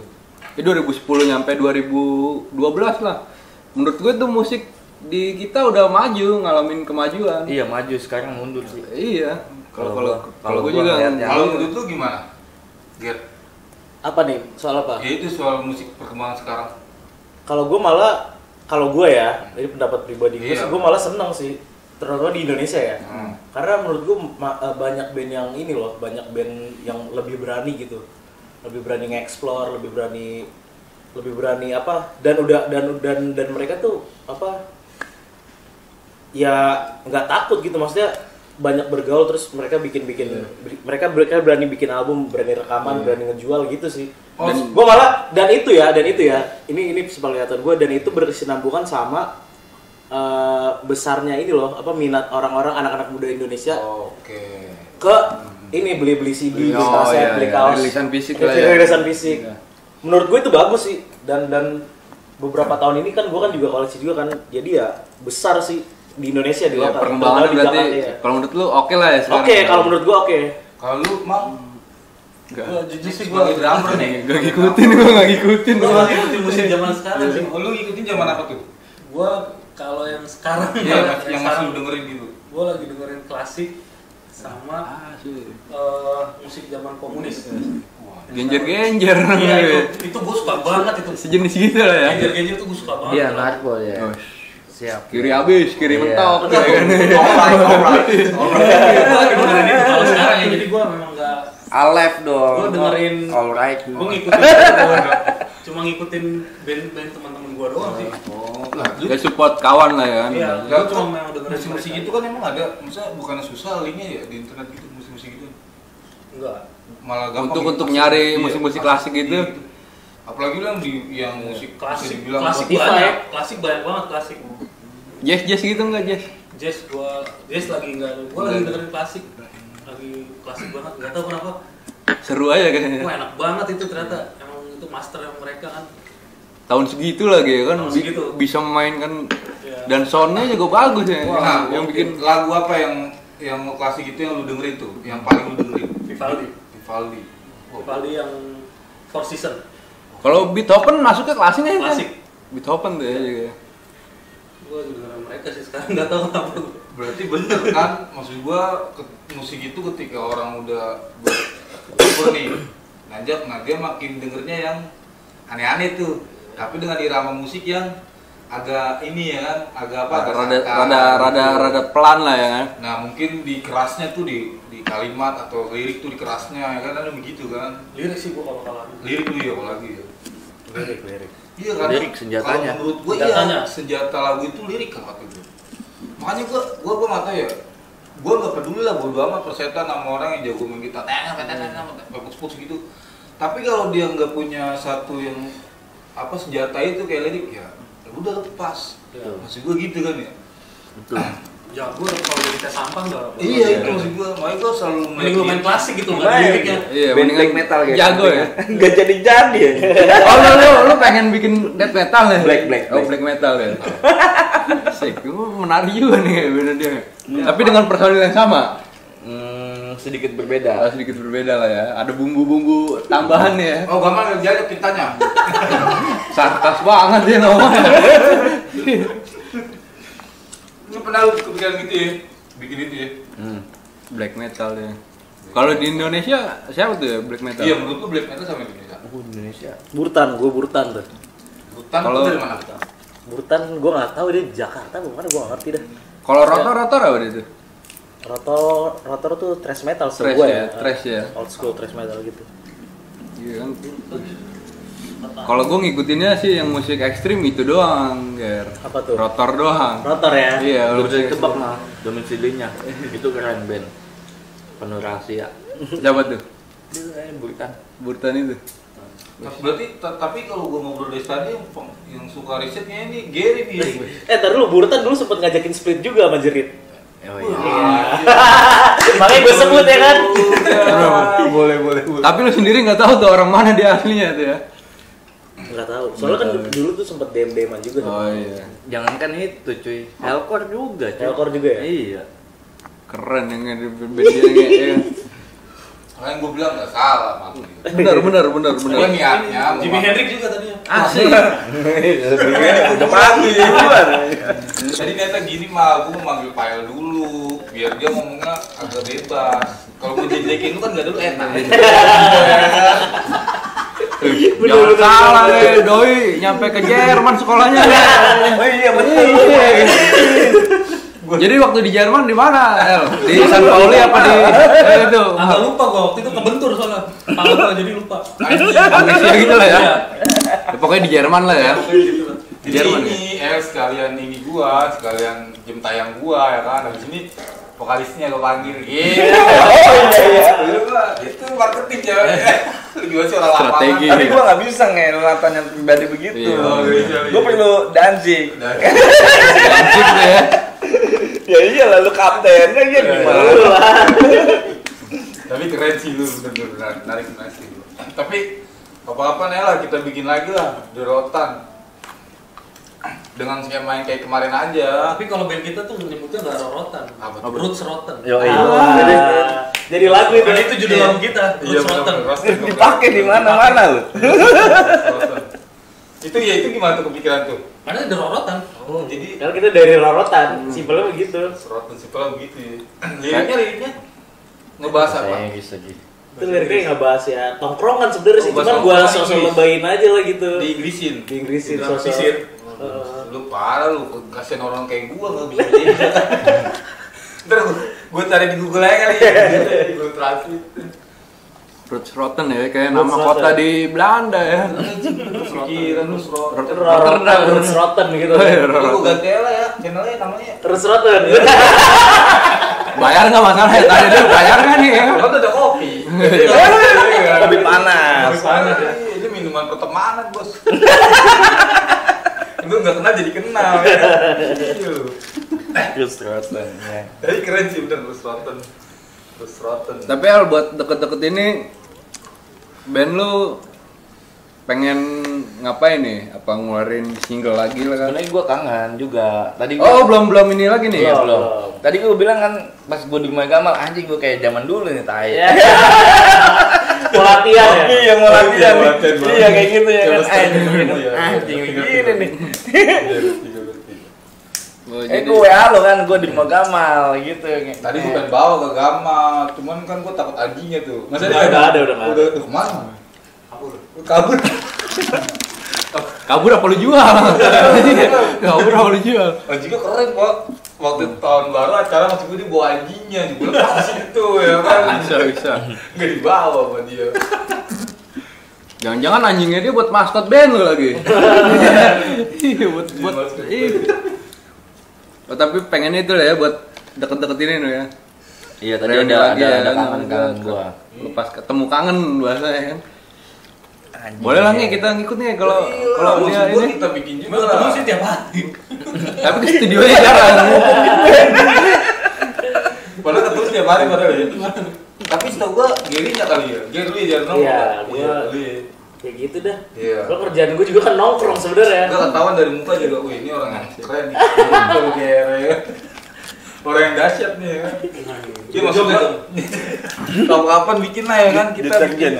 2010 nyampe 2012 lah. Menurut gue tuh musik di kita udah maju, ngalamin kemajuan. Iya, maju, sekarang mundur sih. Iya. Kalau Kalau gue gua juga ngeliat yang- Kalau menurut lu gimana? Ger, Apa nih? Soal apa? ya itu soal musik perkembangan sekarang. Kalau gue ya, dari pendapat pribadi gue Iya. sih, gue malah seneng sih, terutama di Indonesia ya. Hmm. Karena menurut gue banyak band yang ini loh, banyak band yang lebih berani gitu, lebih berani nge-explore, lebih berani apa, dan mereka tuh apa, ya nggak takut gitu, maksudnya banyak bergaul, terus mereka mereka berani bikin album, berani rekaman, berani ngejual gitu sih. Oh, Dan gue malah dan itu ya ini sepengetahuan gue, dan itu berkesinambungan sama besarnya ini loh, apa, minat orang-orang anak-anak muda Indonesia Oke. ke ini beli CD, beli Oh, kaset, iya, beli iya. kaos, Rilisan fisik lah ya. rilisan fisik. Iya. Menurut gue itu bagus sih, dan beberapa tahun ini kan gue kan juga koleksi juga kan, jadi ya besar sih di Indonesia, di Ya, lokal, perkembangan terutama di berarti Jakarta, ya. kalau menurut lu oke lah ya sekarang. Oke, kalau menurut gue oke. Kalau lu mau Enggak. gua jujur sih gua drummer nih. Gak ngikutin, gue gak ngikutin. Gua nggak ngikutin musik zaman sekarang sih. Oh, lu ngikutin zaman apa tuh? Gua kalau yang sekarang Iya, yang masih lu dengerin gitu. Gua lagi dengerin klasik sama musik zaman komunis. Genjer-genjer. Iya, itu gua suka banget itu. Sejenis gitu lah ya. Genjer-genjer tuh gua suka banget. Iya, narko ya. Oh, Siap. kiri habis, kiri Iya. mentok ya kan. Alright. Gua lagi dengerin itu kalau sekarang ya, jadi gua memang nggak. Alef dong. Gua dengerin. Alright. Gua ngikutin. Cuma ngikutin band teman-teman gua doang sih. Oh, lah, lu Ya support kawan lah ya kan. Iya, Gak gua cuma memang dengerin musik-musik mereka. itu kan emang ada, maksudnya bukannya susah linknya ya di internet gitu, musik-musik gitu. Enggak. Malah gampang Untuk gitu. nyari Iya, musik-musik klasik gitu. Apalagi lu yang musik Klasik, bisa dibilang klasik Spotify. banyak, klasik banyak banget klasik. Jazz gitu enggak jazz? Jazz lagi enggak, gua lagi dengerin klasik, lagi klasik banget, nggak tahu kenapa. Seru aja kayaknya. Wah enak banget itu ternyata, emang itu master yang mereka kan. Tahun segitu lagi ya kan Tahun segitu. bisa memainkan Ya. dan soundnya juga bagus ya. Nah, yang bikin lagu apa yang klasik itu yang lu dengerin tuh, yang paling lu dengerin? Vivaldi, Vivaldi. Oh. Vivaldi yang Four Seasons, kalau Beethoven masuknya klasiknya ya. klasik. Beethoven tuh ya juga. Gua juga dengerin mereka sih sekarang, nggak tahu kenapa. Berarti bener kan, maksud gua musik itu ketika orang udah berumur nih, nanjak, nah dia makin dengernya yang aneh-aneh tuh. Tapi dengan irama musik yang agak ini ya kan, agak apa? Agak Rada pelan lah ya kan. Nah mungkin di kerasnya tuh di kalimat atau lirik tuh di kerasnya ya kan ada begitu kan. Lirik sih gua kalau Lirik tuh ya apalagi ya. Lirik. Iya kan. Lirik senjatanya. Kalau menurut gue Senjatanya. iya senjata lagu itu lirik kan waktu itu. Makanya gua nggak tahu ya. Gua nggak peduli lah bodo amat persetan sama orang yang jago main gitar, putus gitu. Tapi kalau dia nggak punya satu yang apa senjata itu kayak lirik ya udah lepas. Maksud gue gitu kan ya. Betul. Ya gua kalau liriknya sampah enggak. Iya itu maksud gue. Makanya gue selalu Mending lu main klasik gitu Baik. enggak liriknya. Iya, Band mendingan black metal kayak jago gitu ya. Nggak jadi ya. Oh lu pengen bikin death metal ya? Black. Oh black metal ya. Sik, menarik juga nih bener dia. Tapi dengan personil yang sama. Sedikit berbeda. Sedikit berbeda lah ya. Ada bumbu-bumbu tambahan ya. Oh gampang dia tintanya. Sarkas banget dia ngomongnya. Lu pernah lu kepikiran gitu ya? Bikin itu ya? Black metal ya. Kalau di Indonesia siapa tuh ya black metal? Iya menurut gue black metal sama Indonesia. Indonesia. Burtan tuh. Hutan Kalau- itu dari mana? Burtan gue nggak tahu dia Jakarta bukan, gue nggak ngerti dah. Kalau rotor apa itu? Rotor tuh thrash metal Thrash gue ya, thrash ya. Old school thrash metal gitu. Iya kan. Kalau gue ngikutinnya sih yang musik ekstrim itu doang, Ger. Apa tuh? Rotor doang. Rotor ya. Iya, Lu lu bisa ditebak mah domisilinya. Itu keren band. Penuh rahasia. siapa tuh? Dia Burtan. Burtan itu. Nah, berarti tapi kalau gue ngobrol dari tadi yang suka risetnya ini Gary nih. Ntar dulu Burtan dulu sempet ngajakin split juga sama Jerit. Oh iya. Makanya gue sebut ya kan. Boleh. Tapi lu sendiri nggak tahu tuh orang mana dia aslinya tuh ya. Nggak tahu. Soalnya kan dulu tuh sempet DM-an juga. Oh iya. Jangankan itu cuy. Hellcore juga cuy. Hellcore juga ya? Iya. Keren yang band dia ya. Makanya gue bilang nggak salah makanya. Benar. Gue niatnya mau Jimi Hendrix juga tadinya. Asik. Udah panggil duluan. Tadi niatnya gini mah, gue mau manggil Pael dulu biar dia ngomongnya agak bebas. Kalau mau jelekin lu kan nggak dulu enak. Jangan salah doi nyampe ke Jerman sekolahnya. Oh iya betul. Jadi waktu di Jerman di mana? El? Di San Pauli apa di itu? Agak lupa gua waktu itu kebentur soalnya. Pala gua jadi lupa. Amnesia gitu lah ya. Iya. Ya, pokoknya di Jerman lah ya. Jadi Jerman ini sekalian ini gua, sekalian jam tayang gua ya kan. Habis ini vokalisnya gua panggil. Iya. Itu marketing ya. Lebih banyak orang lapangan. Strategi. Tapi gua nggak bisa ngelatan yang pribadi begitu. Iya. Gua perlu dancing. Anjing tuh ya. Ya iyalah lu kapten kan ya gimana? Tapi keren sih lu bener-bener menarik sih lu. Tapi apa-apa nih lah kita bikin lagi lah The Rotan dengan skema yang kayak kemarin aja. Tapi kalau band kita tuh menyebutnya nggak rorotan. Apa tuh? Roots Rotten. Yo Jadi lagu itu. Dan itu judul lagu kita. Iya, Roots Rotten. bener-bener. dipakai di mana-mana lu. Itu ya itu gimana tuh kepikiran tuh? Karena The Rorotan. Oh jadi Kalau kita dari rorotan, simpelnya begitu. Rotan simpel begitu ya. Liriknya ngebahas apa? bisa gitu. Itu liriknya nggak bahas ya tongkrongan sebenarnya sih, Oh, bahas cuman gua tongkrongan sosok Inggris. lebayin aja lah gitu. Di Inggrisin. Di Inggrisin Dalam sosok. sisir. Lu parah lu, kasihan orang kayak gua nggak bisa jadi. Ntar gua cari di Google aja kali ya. Google Translate. Roots Rotten ya, kayak Roots nama Rotten. kota di Belanda ya. Pikiran lu Rotan. Rorotan, Roots Rotten gitu. Oh, iya, Lu ganti lah ya, channelnya namanya. Roots Rotten. Bayar nggak masalah ya, tadi dia bayar nggak nih ya? Kan udah kopi. Kopi panas. Kopi panas ya. Ini minuman pertemanan, Bos. Lu nggak kenal jadi kenal ya. Terus terusan ya. Tapi keren sih bener Rus Rotten. Tapi Al buat deket-deket ini band lu pengen ngapain nih? Apa ngeluarin single lagi lah kan? Sebenarnya gua kangen juga. Tadi Oh belum ini lagi nih. Iya, Belum. belum. Tadi gua bilang kan pas gua di rumah Gamal anjing gua kayak zaman dulu nih tai. Ya. Mau latihan ya. Iya mau latihan. Iya, latihan banget. Iya kayak gitu ya kan. Coba Anjing step dulu, anjing iya. begini nih. Oh, jadi Gue WA lo kan gua di rumah Gamal gitu. Tadi gue pengen bawa ke Gama, cuman kan gue takut anjingnya tuh. Udah ada. Udah kemana? Kabur. Kabur apa lu jual? Kabur apa lu jual? Anjingnya keren Pak. Waktu tahun baru acara masih gue dibawa anjingnya, dibawa ke situ ya kan. Bisa. Nggak dibawa sama dia. Jangan-jangan anjingnya dia buat maskot band lu lagi. Iya, buat oh, tapi pengennya itu lah ya buat deket-deketin lu ya. Iya tadi Reuni ada lagi ya, kangen gua. Lepas ketemu kangen bahasanya kan. Anjing. Boleh lah nih kita ngikut nih kalau dia ini. kita bikin juga. Gua ketemu sih tiap hari. Tapi ke studionya jarang. Padahal ketemu setiap hari padahal ya. Tapi setahu gua Gary-nya kali ya. Gary lu ya jarang nongkrong. Iya, Iya, gua- lu ya. Kayak gitu dah. Iya. Lo kerjaan gue juga kan nongkrong sebenarnya. Enggak ketahuan dari muka juga, wih ini orang yang keren nih. Kalau Gary ya. Orang yang dahsyat nih ya. Dia maksudnya kapan bikin lah ya kan kita bikin.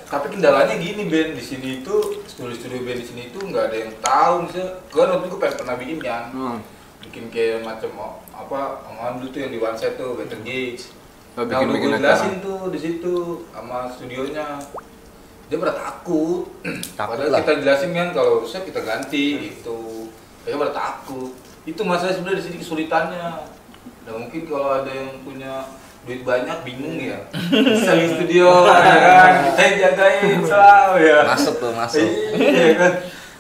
Tapi kendalanya gini Ben, di sini itu studio band di sini itu nggak ada yang tahu misalnya. Kan waktu itu gue pernah bikin kan, bikin kayak macam apa omongan dulu tuh yang di one set tuh Better Gigs. Oh, Nah, udah bikin gue jelasin tuh di situ sama studionya. Dia pada takut. Padahal lah. kita jelasin kan kalau rusak kita ganti gitu. Dia pada takut. Itu masalah sebenarnya di sini kesulitannya. Dan mungkin kalau ada yang punya duit banyak bingung ya. Bisa di studio ya kan. Kita yang jagain selalu ya. Masuk tuh, masuk. Iya kan.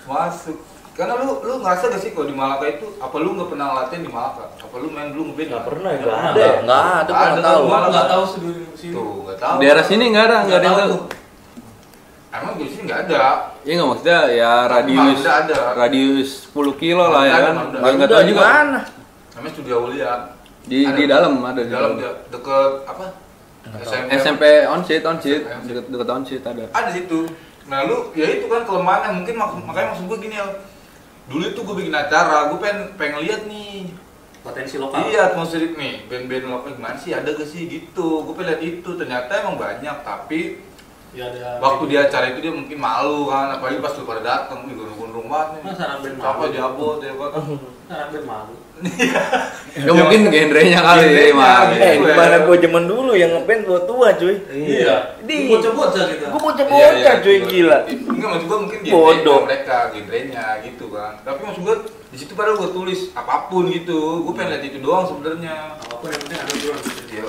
Masuk. Karena lu ngerasa gak sih kalau di Malaka itu apa lu nggak pernah latihan di Malaka? Apa lu main dulu ngeband? Nggak pernah ya, Nggak nggak pernah. ada. Enggak ada, gua Ada, enggak tahu. Malah Nggak tahu studio sini. Tuh, nggak tahu. Daerah sini nggak ada yang tahu. Emang di sini nggak ada. Iya nggak maksudnya ya radius Maluda ada. radius 10 kilo lah ya kan. Maluda. Nggak tahu Udah, juga. mana? Namanya Studio Aulia. Di dalam ada Di dalam dia deket apa? SMP onsit deket onsit ada. Ada situ. Nah lu ya itu kan kelemahannya mungkin makanya maksud gue gini ya. Dulu itu gue bikin acara, gue pengen lihat nih. Potensi lokal. Iya atmosferik nih, band-band lokal gimana sih, ada gak sih gitu. Gue pengen lihat itu, ternyata emang banyak tapi Ya ada. waktu di acara itu dia mungkin malu kan, apalagi pas lu pada datang, nih gondrong banget nih. Masa anak band Siapa malu? jabot ya kan? Anak band malu. Ya mungkin genrenya kali Genrenya, mah. gitu. Gimana gua zaman dulu yang ngeband tua cuy. Iya. Di Bocah-bocah gitu. gua bocah-bocah cuy, gila. Enggak maksud gue mungkin Bodoh. mereka genrenya gitu kan. Tapi maksud gue di situ padahal gue tulis apapun gitu. Gue pengen lihat itu doang sebenarnya. Apapun yang penting ada duluan. Iya.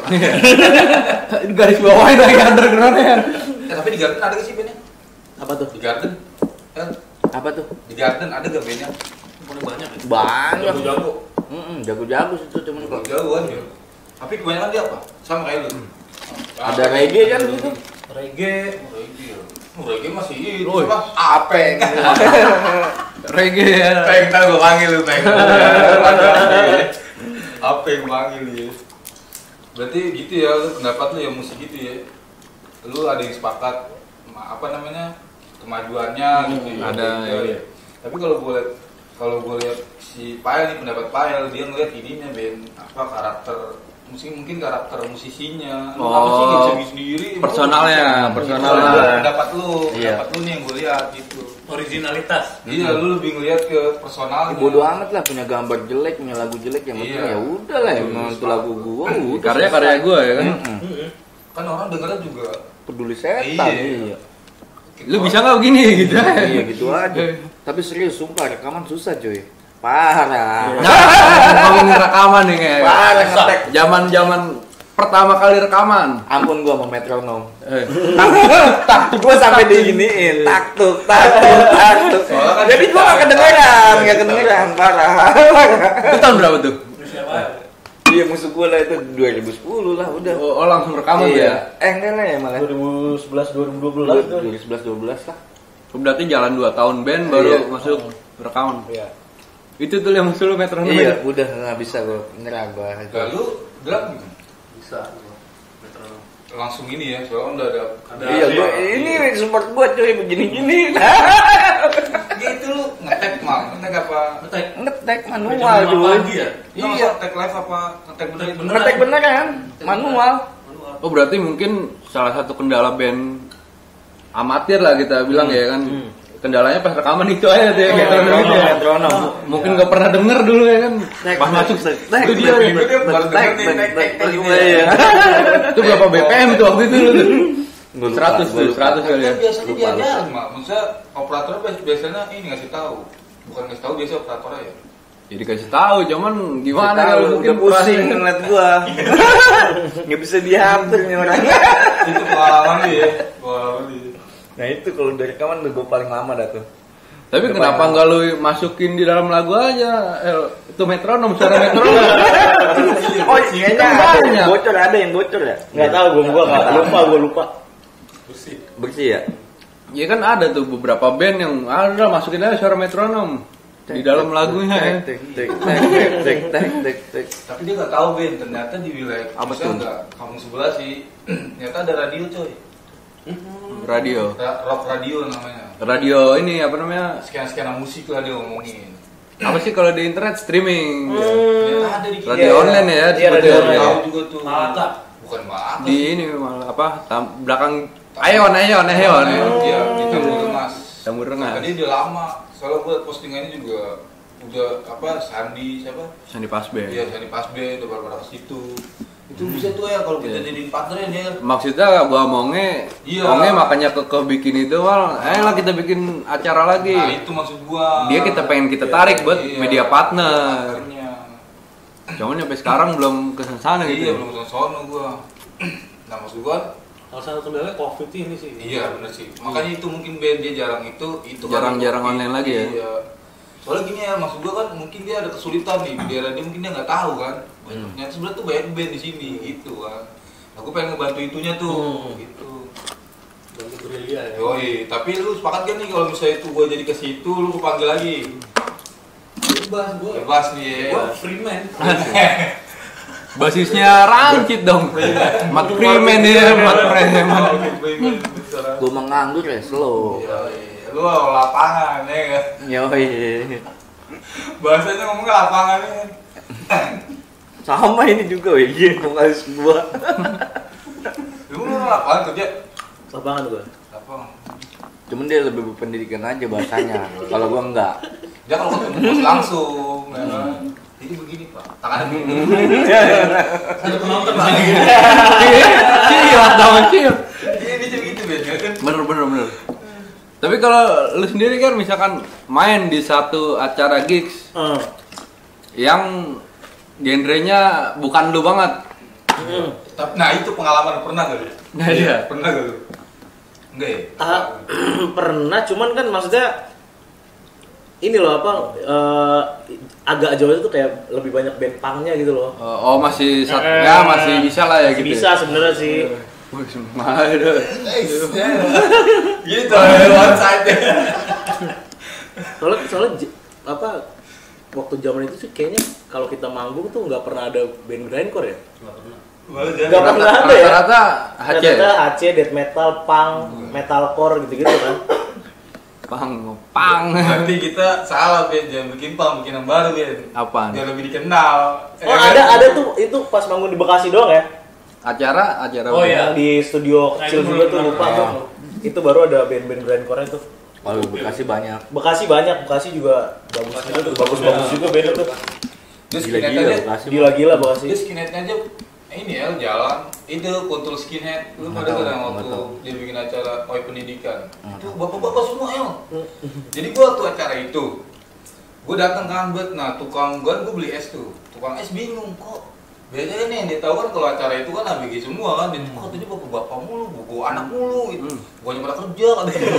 Garis bawahin lagi underground ya. Tapi di Garden ada gak sih bandnya? Apa tuh? Di Garden? Apa tuh? Di Garden ada gak bandnya? Paling banyak. ya. Banyak. Jago-jago. Jago-jago itu cuman Kalau jago kan ya. Tapi kebanyakan dia apa? Sama kayak lu. ada reggae kan gitu. Reggae. Reggae ya. Reggae masih itu Woi. apa? Apeng. Reggae ya. Peng, ntar gue panggil lu Peng. Apeng panggil ya. Berarti gitu ya, lu pendapat lu ya musik gitu ya. Lu ada yang sepakat apa namanya kemajuannya gitu ya. Ada, Gitu, iya. Tapi kalau gue lihat si Pael nih pendapat Pael dia ngeliat ininya Ben apa karakter mungkin karakter musisinya. Lu Oh, apa sih nggak bisa bikin sendiri? personalnya, Lu personalnya. pendapat lu Iya. nih yang gue lihat gitu. Originalitas. Iya, lu lebih ngeliat ke personalnya. Bodoh amat lah, punya gambar jelek, punya lagu jelek, yang penting Iya. ya udah lah, emang itu lagu gua udah Karya-karya selesai. gua ya kan. Kan orang dengarnya juga Peduli setan. Iya. Iya. Lu bisa nggak begini gitu? Iya gitu aja. Tapi serius sumpah rekaman susah cuy. Parah. Ngomongin rekaman nih kayak. Parah ngetek. Zaman pertama kali rekaman. Ampun gua sama metronom. Eh, Gua sampai diginiin, tak tuk. Soalnya kan Jadi gua nggak kedengeran, parah. itu tahun berapa tuh? Siapa? Iya musuh gua lah itu 2010 lah udah. Oh, langsung rekaman tuh ya? Enggak lah ya malah. 2011 2012 tuh. 2011-12 lah. Berarti jalan 2 tahun band baru Iya. masuk rekaman. Iya. Itu tuh yang musuh lu metronom. Iya, ya? udah nggak bisa gua nyerah gua. lalu drum gitu. Bisa. Metronom. Langsung ini ya, soalnya udah ada Iya, gua ini support gua cuy begini-gini. gitu lu ngetek apa? Ngetek. Ngetek Jam manual 5 cuy. pagi ya? Iya, Iya, ngetek live apa? Ngetek bener. Ngetek ngetek beneran, manual. Manual. Oh, berarti mungkin salah satu kendala band amatir lah kita bilang ya kan. Kendalanya pas rekaman itu aja tuh ya, metronom itu ya. Metronom. Mungkin nggak pernah denger dulu ya kan. Pas masuk itu dia. Itu dia baru denger nih, tek. Iya. Itu berapa BPM tuh waktu itu lu tuh? Gua lupa, 100 gua lupa. 100 kali ya. Kan biasanya Lupa, diajarin, Mak. Maksudnya operator biasanya ini ngasih tahu. Bukan ngasih tahu biasa operatornya ya. Jadi kasih tahu, cuman gimana Tahu, kalau mungkin udah pusing ngeliat gua. Nggak bisa diatur nih orangnya. Itu pengalaman dia. Pengalaman dia. Nah itu kalau dari rekaman gue paling lama dah tuh. Tapi Udah kenapa banyak. nggak lu masukin di dalam lagu aja? Itu metronom, suara metronom. Oh kayaknya banyak. ada yang bocor ya? Nggak tahu gua nggak lupa. Bersih ya. Ya kan ada tuh beberapa band yang ada masukin aja suara metronom di dalam lagunya ya. Tek. Tapi dia nggak tahu Ben, ternyata di wilayah Apa maksudnya tuh? nggak kampung sebelah sih. Ternyata ada radio coy. Radio. Rock radio namanya. Radio ini apa namanya? Sekian musik lah dia ngomongin. Apa sih kalau di internet streaming? Ternyata ada di Radio online ya, Iya, seperti radio itu. online. Tahu juga tuh. Mata. Bukan Mata. Di ini malah apa? Belakang Aeon. Iya, di Tambur Rengas. Tambur Rengas. Tadi udah lama. Soalnya gue postingannya juga udah apa Sandi siapa? Sandi Pasbe. Iya, Sandi Pasbe udah pada ke situ. Itu bisa tuh ya kalau kita jadiin partner ya. Maksudnya gua monge, Iya. monge makanya ke bikin itu Wal. Ayolah kita bikin acara lagi. Nah, itu maksud gua. Dia kita pengen kita Iya, tarik buat iya, media partner. partnernya. Cuman sampai sekarang belum ke sana Iya, gitu. belum sono gua. Nah, maksud gua Salah satu kendalanya COVID ini sih. iya bener sih. Makanya itu mungkin band dia jarang itu Jarang-jarang kan online lagi ya? Iya. Soalnya gini ya, maksud gua kan mungkin dia ada kesulitan nih di daerah dia, mungkin dia nggak tahu kan. Ternyata sebenarnya tuh banyak band di sini gitu kan. Aku pengen ngebantu itunya tuh gitu. Bantu gerilya ya. Yoi, tapi lu sepakat gak nih kalau misalnya itu gua jadi ke situ, lu gua panggil lagi? Bebas gue. Bebas nih ya. Gue free man. Basisnya Rangkit dong. Mat Freeman dia, Mat Freeman. Gue menganggur ya slow. Yoi, lu lapangan ya kan? Yoi. Bahasanya ngomongnya lapangan ya. Sama ini juga weh, vokalis gua. Lu lapangan kerja? Lapangan gue. Lapangan. Cuman dia lebih berpendidikan aja bahasanya. Kalau gua enggak. Dia kalau ketemu bos langsung, ya kan? Jadi begini pak, tangannya begini. Ada penonton lagi. Cil, dong cil. Ini dia begitu ya kan? Bener. Tapi kalau lu sendiri kan misalkan main di satu acara gigs yang genrenya bukan lu banget. Nah itu pengalaman pernah gak lu? Nah, iya. Pernah gak lu? Enggak ya? Pernah, cuman kan maksudnya ini loh apa agak jauh itu kayak lebih banyak band punknya gitu loh. Oh masih ya masih bisa lah ya Masih gitu. bisa sebenarnya sih. Wih, semua ada. Gitu, one side ya. Soalnya apa waktu zaman itu sih kayaknya kalau kita manggung tuh nggak pernah ada band grindcore ya. Nggak pernah ada ya. Rata-rata HC. Rata-rata HC, death metal, punk, metalcore gitu-gitu kan. Pang. Nanti kita salah Ben, jangan bikin pang, bikin yang baru Ben. Apaan? Biar lebih dikenal. Oh ada tuh itu pas manggung di Bekasi doang ya. Acara Oh, iya. Di studio kecil itu juga tuh bener. lupa Oh. tuh. Itu baru ada band-band grindcore itu. Kalau Bekasi banyak. Bekasi banyak, Bekasi juga bagus juga tuh, bagus-bagus juga band itu. Dia skinhead Gila-gila aja. Bekasi. Gila-gila Bekasi. Dia skinheadnya aja ini ya jalan. Itu Kuntul Skinhead. Lu pada tahu, kan yang nggak waktu tahu. dia bikin acara OI pendidikan. Nggak Itu bapak-bapak semua El. Jadi gua waktu acara itu gua datang kan buat tukang gua beli es tuh. Tukang es bingung kok. Biasanya nih yang dia tahu kan kalau acara itu kan ABG semua kan. Dia kok tadi bapak-bapak mulu, bawa anak mulu gitu. Gua pada kerja katanya.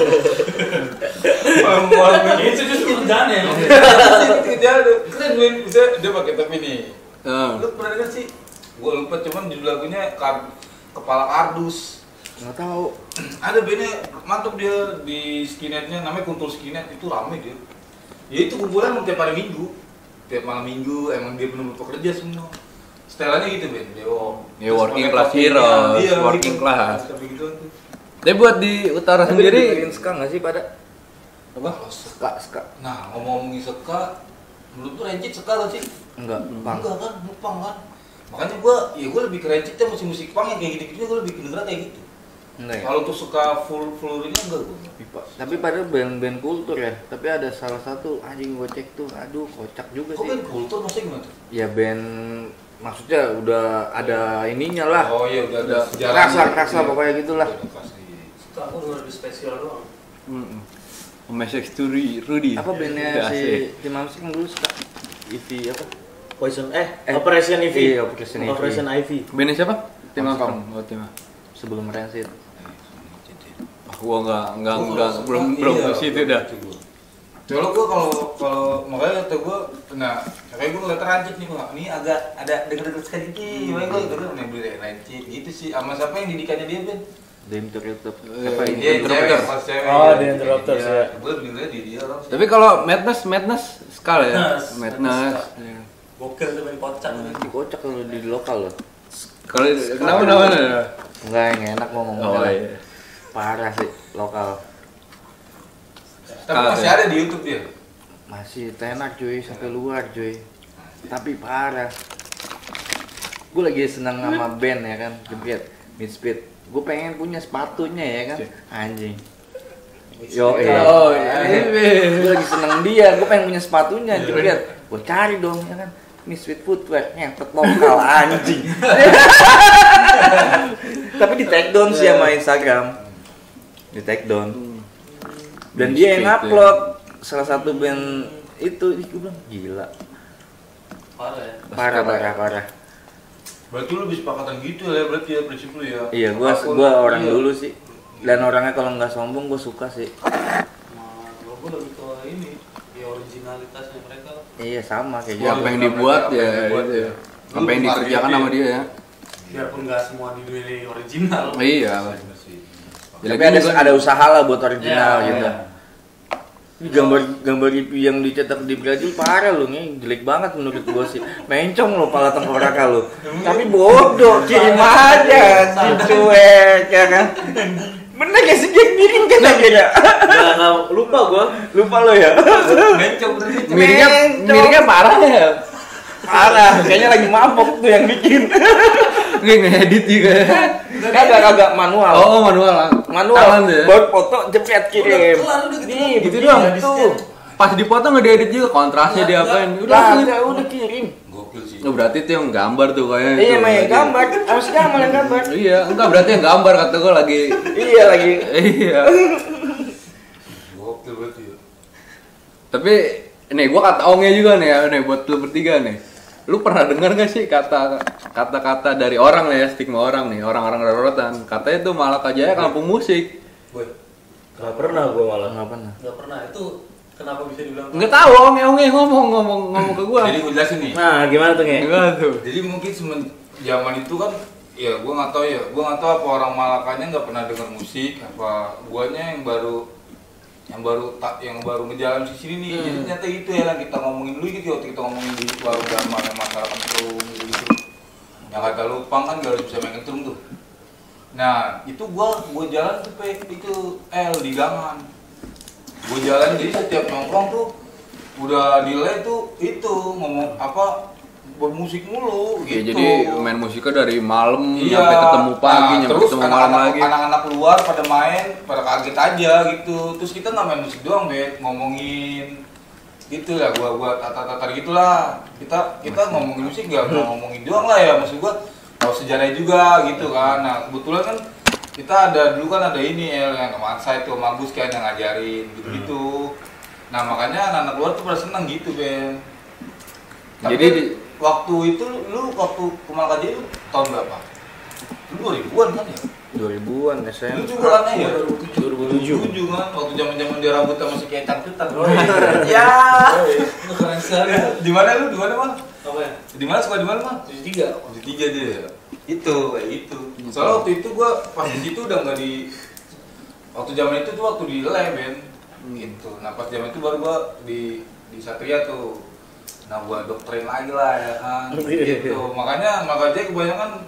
Itu justru kerjaan ya. Kerjaan keren men, bisa dia pakai tapi nih. Eh, Lu pernah denger sih? Gua lupa cuman judul lagunya Kepala Kardus. Nggak tahu. Ada bandnya mantap dia di skinheadnya namanya Kuntul Skinhead, itu rame dia. Ya itu kumpulan tiap hari Minggu, tiap malam Minggu emang dia benar-benar pekerja semua. Setelannya gitu Ben, dia Ya, working class heroes, working class. Tapi gitu tuh. Tapi buat di utara Tapi sendiri dengerin ska nggak sih pada? Apa? Ska. Nah ngomong-ngomongin seka, menurut lu Rencit seka gak sih? Enggak, pang. Enggak kan, punk kan. Makanya gua lebih ke Rencit ya musik punk yang kayak gitu-gitu gua lebih kedengeran kayak gitu. Enggak ya? Kalau tuh suka full-full ini enggak gua. Tapi pada band-band kultur ya. Tapi ada salah satu anjing gue cek tuh, aduh kocak juga Kok sih. kan kultur maksudnya gimana tuh? Ya band maksudnya udah ada ininya lah. Oh iya udah ada sejarah. Rasa pokoknya gitulah. Udah ada kasih. Itu aku denger di spesial doang. Message to Rudy. Apa bandnya Gak si sih. Tim Amsik yang dulu suka Ivy apa? Poison Operation Ivy. Iya, Operation Ivy. Operation Ivy. Bandnya siapa? Tim Armstrong. Armstrong. Oh, tim. Sebelum Rancid. Gua enggak belum ke situ dah. Kalau gue kalau makanya kata gue, nah kayak gue ngeliat Rancid nih, gue ini agak ada denger-denger sedikit, makanya gue denger beli Rancid gitu sih. Sama siapa yang didikannya dia Ben? The Interrupter. Apa Apa ini? Iya, cewek, pas cewek. Oh, The Interrupters, ya. Gue bilangnya di dia orang. Tapi kalau Madness sekali ya. Madness. Madness. Iya. Gokil tuh main kocak. Kocak kalau di lokal loh. Kalau kenapa namanya? Enggak yang enak mau ngomong. Oh iya. Parah sih lokal. Tapi masih ada di YouTube dia. Masih tenar cuy sampai luar cuy. Tapi parah. Gue lagi senang sama band ya kan, jepit, Midspeed. Gue pengen punya sepatunya ya kan, anjing. Yo, Oh iya. gue lagi seneng dia, gue pengen punya sepatunya, jepit. Gue cari dong ya kan, Misfit Footwear, ngepet lokal anjing. Tapi di take down sih sama Instagram, di take down. Dan dia yang upload salah satu band itu, gue bilang gila, Parah ya. parah. Berarti lu lebih sepakatan gitu ya, berarti ya prinsip lu ya. Iya, gua orang dulu sih. Dan orangnya kalau nggak sombong gue suka sih. Nah, gue lebih ke ini, di originalitasnya mereka. Iya sama kayak Ya, gitu. apa yang dibuat ya, gitu ya. Apa yang dikerjakan sama dia ya. Biarpun nggak semua dibeli original. Iya. Tapi ada usaha lah buat original Ya, gitu. ya. Ini gambar review yang dicetak di Brazil parah lu nih, jelek banget menurut gua sih. Mencong lo pala tengkorak lu. Tapi bodoh, kirim aja cuek ya kan. Bener kayak sih dia kirim kan akhirnya. Nggak, lupa gua. Lupa lo ya. Mencong berarti. Miringnya parah ya. Parah, kayaknya lagi mabok tuh yang bikin. Nggak ngedit juga. Kagak manual. Oh, manual. Manual. Tangan ya. Buat foto jepret kirim. Nih, Gitu begini doang. tuh. Pas dipotong nggak diedit juga, kontrasnya diapain. Udah kirim. Gokil sih. Oh, berarti itu yang gambar tuh kayaknya. Iya, itu. main gambar. Harus gambar yang gambar. Iya, enggak berarti yang gambar kata gua lagi. Iya lagi. Iya. Gokil berarti ya. Tapi nih gua kata ongnya juga nih ya, nih buat lu bertiga nih. Lu pernah dengar gak sih kata-kata dari orang lah ya, stigma orang nih, orang-orang daruratan. Katanya tuh Malakajaya kampung musik. Boy. Nggak pernah gua malah. Nggak pernah. Nggak pernah. Itu kenapa bisa dibilang? Enggak tahu ongnya ngomong ke gua. Jadi gue jelasin nih. Nah, gimana tuh, Nge? Enggak tuh. Jadi mungkin zaman itu kan ya gue nggak tahu apa orang Malakanya nggak pernah dengar musik, apa guanya yang baru ngejalan di sini nih. Jadi ternyata itu ya yang kita ngomongin dulu gitu, waktu kita ngomongin di warung Dharma yang masyarakat itu gitu. Yang kata lu pang kan gak harus bisa main kentrung tuh. Nah itu gua jalan tuh itu di gangan. Gua jalan jadi setiap nongkrong tuh udah nilai tuh itu ngomong apa bermusik mulu Ya, gitu. jadi main musiknya dari malam Iya, sampai ketemu pagi, nah, nyampe terus ketemu malam lagi. anak-anak luar pada main, pada kaget aja gitu. Terus kita nggak main musik doang, Bet, ngomongin gitu lah, gua tata gitulah. Kita ngomongin musik nggak ngomongin doang lah ya, maksud gua tahu sejarah juga gitu kan. Nah kebetulan kan kita dulu kan ada ini yang teman saya itu Magus kan yang ngajarin gitu. Nah makanya anak-anak luar tuh pada seneng gitu, Ben. Tapi Jadi waktu itu lu waktu ke Malakajaya lu tahun berapa? Lu 2000-an kan ya? 2000-an Lu SMP. juga kan ya? 2007 kan? Waktu zaman dia rambutnya masih kayak tangkutan. Ya. Keren sekali. Di mana lu? Di mana, Bang? Apa ya? Di mana sekolah di mana, Bang? 73. Di 3 dia. Itu kayak gitu. Soalnya waktu itu gua pas di situ udah enggak di waktu zaman itu tuh waktu di lab, Ben. Gitu. Nah, pas zaman itu baru gua di Satria tuh. Nah, gua doktrin lagi lah ya kan. Gitu. Makanya kebanyakan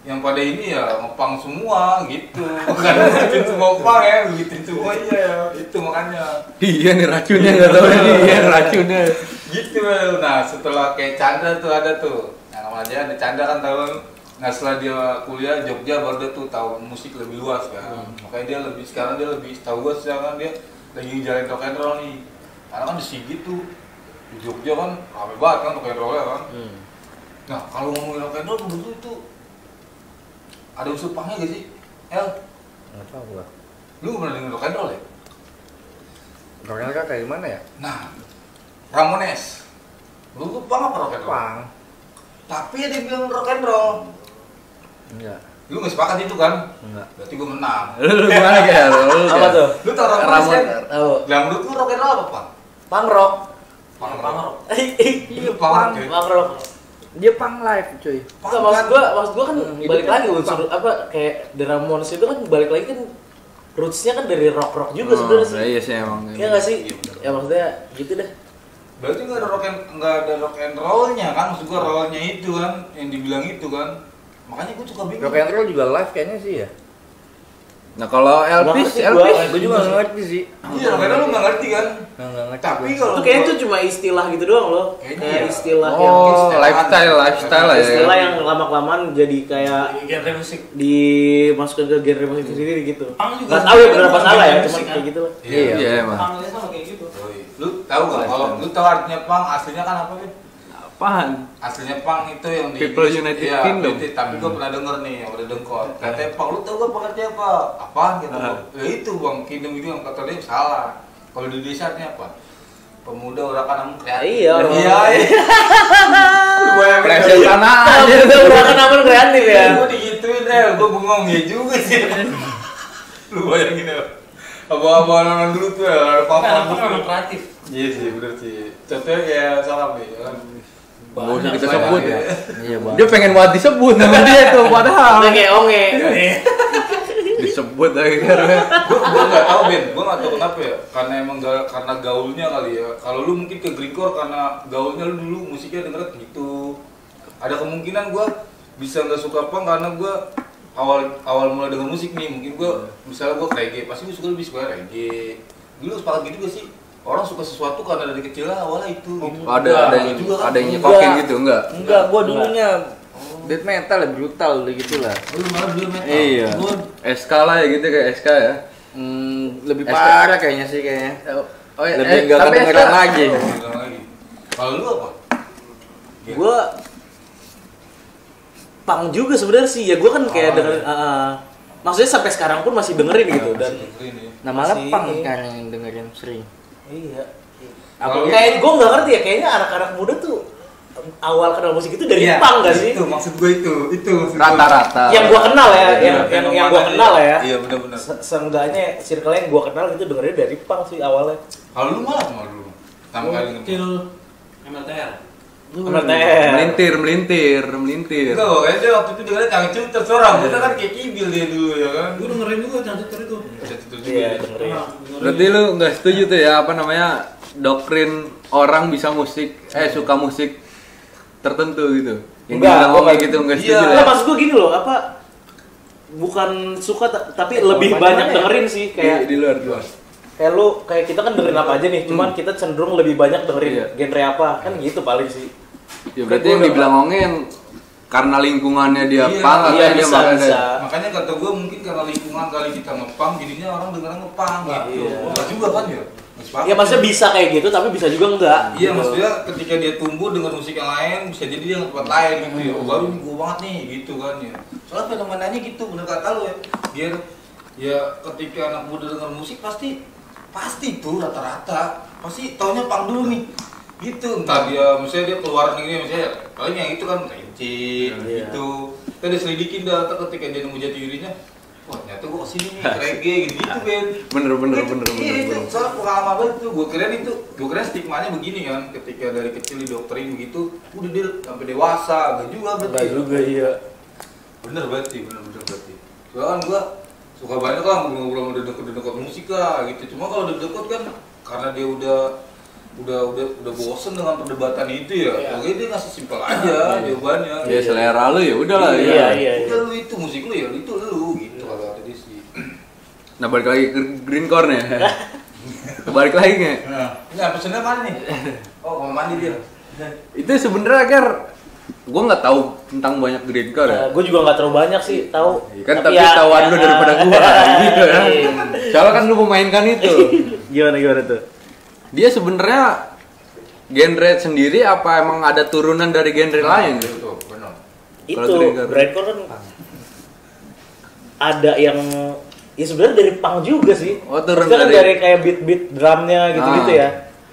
yang pada ini ya ngepang semua gitu. Makanya bikin semua pang ya, bikin semua ya. Itu makanya. iya nih racunnya enggak tahu nih, iya racunnya. Gitu. Nah, setelah kayak Chandra tuh ada tuh. Nah, namanya ada Chandra kan tahun. Nah, setelah dia kuliah Jogja baru dia tuh tahu musik lebih luas kan. Makanya sekarang dia lebih tahu gua sekarang dia lagi jalan rock and roll nih. Karena kan di Sigit tuh di Jogja kan rame banget kan rock and roll-nya kan. Nah, kalau ngomongin rock and roll betul itu ada unsur punknya gak sih? Nggak tahu gua. Lu pernah denger rock and roll ya? Rock and roll kayak gimana ya? Nah, Ramones. Lu tuh punk apa rock and roll? Pang. Tapi dia bilang rock and roll. Enggak. Lu nggak sepakat itu kan? Enggak. Berarti gua menang. Lu gimana kayak lu? Apa tuh? Lu tau Ramones kan? Tahu. Yang menurut lu rock and roll apa, Pak? Punk rock. Punk Punk rock. rock. Itu punk rock. cuy. Punk rock. Dia pang live, cuy. Punk Enggak, maksud kan? gua kan itu balik kan lagi unsur apa kayak The Ramones itu kan balik lagi kan roots-nya kan dari rock juga sebenarnya sih. Iya sih emang. Iya nggak sih? Iya, bener. Ya maksudnya gitu dah. Berarti nggak ada rock and roll-nya kan? Maksud gua roll-nya itu kan yang dibilang itu kan. Makanya gua suka bingung. Rock and roll juga live kayaknya sih ya. Nah kalau Elvis, Nggak ngerti gua. Gue juga nggak ngerti sih. Iya, rock and roll lu nggak ngerti kan? Nggak ngerti. Tapi gua. kalau Itu kayaknya gua- tuh cuma istilah gitu doang loh. Kayaknya Kayak iya. istilah yang Oh, lifestyle lah ya. istilah yang lama-kelamaan jadi kayak Genre musik. dimasukkan ke genre musik sendiri gitu. Punk juga Nggak tahu ya benar apa bukan salah ya, genre cuman musik, kayak kan? gitu lah. Iya. Iya emang. Punk sama kayak gitu. Lu tahu nggak kalau lu tahu artinya punk aslinya kan apa sih? Apaan? Aslinya punk itu yang di People United iya, Kingdom. British. Tapi gua pernah denger nih yang udah dengkot. Katanya punk, lu tahu gak pengertian apa? Apaan gitu? Ya itu bang, kingdom itu yang kata dia salah. Kalau di Indonesia artinya apa? Pemuda urakan namun kreatif. Iya, orang- Iya. Lu bayangin. Pressure tanah aja. Udah udah namun kreatif ya. Gua digituin gua bengong ya juga sih. Lu bayangin ya. Abang-abang nonton dulu tuh ya, ada Nah, apa-apa punk memang kreatif. Iya sih, bener sih. Contohnya kayak salam nih, ya kan. Nggak usah kita Banyak sebut. ya. Iya bang. Dia pengen buat disebut nama dia tuh padahal. Udah kayak onge. Disebut lagi karena. Gua nggak tahu Ben, gua nggak tahu kenapa ya. Karena emang karena gaulnya kali ya. Kalau lu mungkin ke greencore karena gaulnya lu dulu musiknya dengerin gitu. Ada kemungkinan gua bisa nggak suka punk karena gua awal mulai denger musik nih. Mungkin gua misalnya gua reggae, pasti gua suka lebih suka reggae. Dulu sepakat gitu gak sih? Orang suka sesuatu karena dari kecil lah awalnya itu. Gitu. Ada yang juga kan. ada yang nyekokin gitu enggak? Enggak, gua dulunya death metal ya, brutal gitu lah. Lu malah dulu metal. Iya. Gua SK lah ya gitu kayak SK ya. Lebih SK. parah kayaknya sih kayaknya. Oh, Lebih enggak tapi kedengeran SK. lagi. bilang lagi. Kalau lu apa? Gua punk juga sebenarnya sih. Ya gua kan kayak Oh, dengerin maksudnya sampai sekarang pun masih dengerin gitu dan Nah malah Masih. pang sekarang yang dengerin sering. iya. Kalau Kayak gua nggak ngerti ya, kayaknya anak-anak muda tuh awal kenal musik itu dari Iya, punk gak sih? Itu maksud gue itu maksud gue. Rata-rata. Yang gua kenal ya, Iya, yang gua kenal ya. Iya benar-benar. Seenggaknya circle yang gua kenal itu dengerin dari punk sih awalnya. Kalau lu malah sama dulu. Sama kali ngerti. Kecil MLTR. Melintir. Enggak, kayaknya dia waktu itu dengerin yang itu tersorang. Kita kan kayak kibil dia dulu ya kan. Gue dengerin juga Cantuter itu. Itu juga. Iya, ya. dengerin. Berarti lu nggak setuju tuh ya apa namanya doktrin orang bisa suka musik tertentu gitu. Yang Enggak, bilang gua kayak gitu nggak Iya. setuju Nah, ya. maksud gua gini loh, apa bukan suka tapi lebih banyak dengerin sih kayak Di luar luar. kayak kita kan dengerin apa aja nih, cuman kita cenderung lebih banyak dengerin Iya. genre apa, kan gitu paling sih. Ya berarti yang dibilang Onge yang karena lingkungannya dia Iya, punk iya, atau dia bisa, makanya bisa. Makanya kata gue mungkin karena lingkungan kali kita ngepang jadinya orang dengeran ngepang gitu. Iya. Enggak juga kan ya? Ya maksudnya bisa kayak gitu tapi bisa juga enggak. Iya, gitu. maksudnya ketika dia tumbuh dengan musik yang lain bisa jadi dia nge-tempat lain gitu ya. Oh, baru nih gue banget nih gitu kan ya. Soalnya fenomenanya gitu, bener kata lu ya. Biar ya ketika anak muda dengar musik pasti tuh rata-rata pasti taunya pang dulu nih. Gitu, entah dia misalnya dia keluar negeri misalnya paling yang itu kan Rencin Iya. gitu. Kita udah selidikin dah ketika dia nemu jati dirinya. Wah, ternyata gua kesini nih reggae gitu Ben. bener. Iya itu soalnya pengalaman banget tuh. Gue kira stigmanya begini kan, ketika dari kecil didoktrin begitu, udah dia sampai dewasa, enggak juga berarti. Enggak juga iya. Bener berarti. Soalnya kan gua suka banyak lah ngobrol-ngobrol udah deket musik lah gitu. Cuma kalau udah deket kan karena dia udah bosen dengan perdebatan itu ya. Iya. Pokoknya dia ngasih simpel aja jawabannya. Ya selera lu ya udahlah Iya, ya. iya. Udah lu itu musik lu ya, itu lu gitu kalau kata dia sih. Nah balik lagi ke Greencore nih. Balik lagi nggak? Nah, pesennya mana nih? Oh, mau mandi dia. Itu sebenarnya Ger, gue nggak tahu tentang banyak Greencore ya. Gue juga nggak terlalu banyak sih tahu. Kan tapi ya- tahuan lu daripada gua gitu ya. Iya. Soalnya kan lu memainkan itu. Gimana tuh? Dia sebenarnya genre sendiri apa emang ada turunan dari genre lain? Itu, benar. Itu Kalau Greencore. Grindcore kan ada yang Ya sebenarnya dari punk juga sih. Oh, turun Maksudnya kan dari- dari kayak beat drumnya gitu-gitu ya.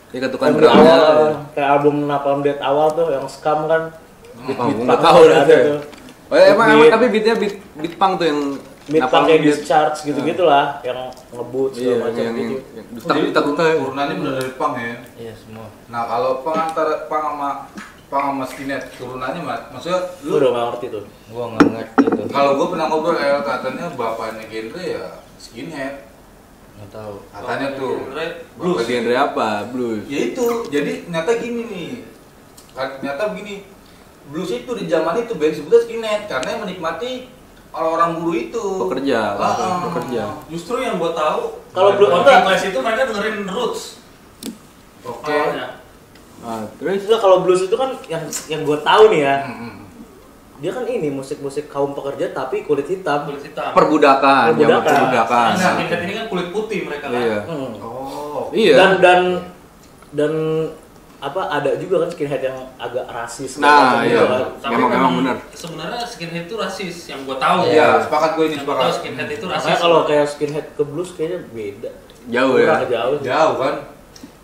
Dia ketukan Yang di drumnya. awal, kayak album Napalm Death awal tuh yang Scum kan. Oh, Beat gua punk nggak tahu ada deh. tuh. Oh, emang Beat- tapi beatnya beat punk tuh yang Beat Napalm punk kayak Death. Discharge gitu-gitulah, yang ngebut Iya, segala macam yang gitu. Jadi tak turunannya bener dari punk ya. Iya semua. Nah kalau punk antara punk sama skinhead turunannya maksudnya Lu udah nggak ngerti tuh. Gua nggak ngerti tuh. kalau gue pernah ngobrol katanya bapaknya genre ya skinhead Nggak tahu. katanya tuh. Blues. Genre apa? Blues. Ya itu, jadi nyata gini nih, nyata begini, blues itu di zaman itu band sebutnya skinhead karena yang menikmati orang-orang buruh itu. Pekerja, Ah. pekerja. Justru yang gua tahu Kalau belum working enggak. class itu mereka dengerin roots. Oke. Awalnya. Ah, terus Terus kalau blues itu kan yang gue tahu nih ya, Hmm. dia kan ini musik-musik kaum pekerja tapi kulit hitam. Kulit hitam. perbudakan, zaman Perbudakan. perbudakan. Nah, skinhead ini kan kulit putih mereka kan. Iya. Hmm. Oh. Iya. Dan apa ada juga kan skinhead yang agak rasis Nah, gitu iya. kan. Tapi Emang benar. Sebenarnya skinhead itu rasis yang gua tahu. Iya, sepakat gue ini Yang gua tahu sepakat. skinhead itu rasis. Makanya kalau kayak skinhead ke blues kayaknya beda. Jauh ya. Kurang jauh. Jauh kan?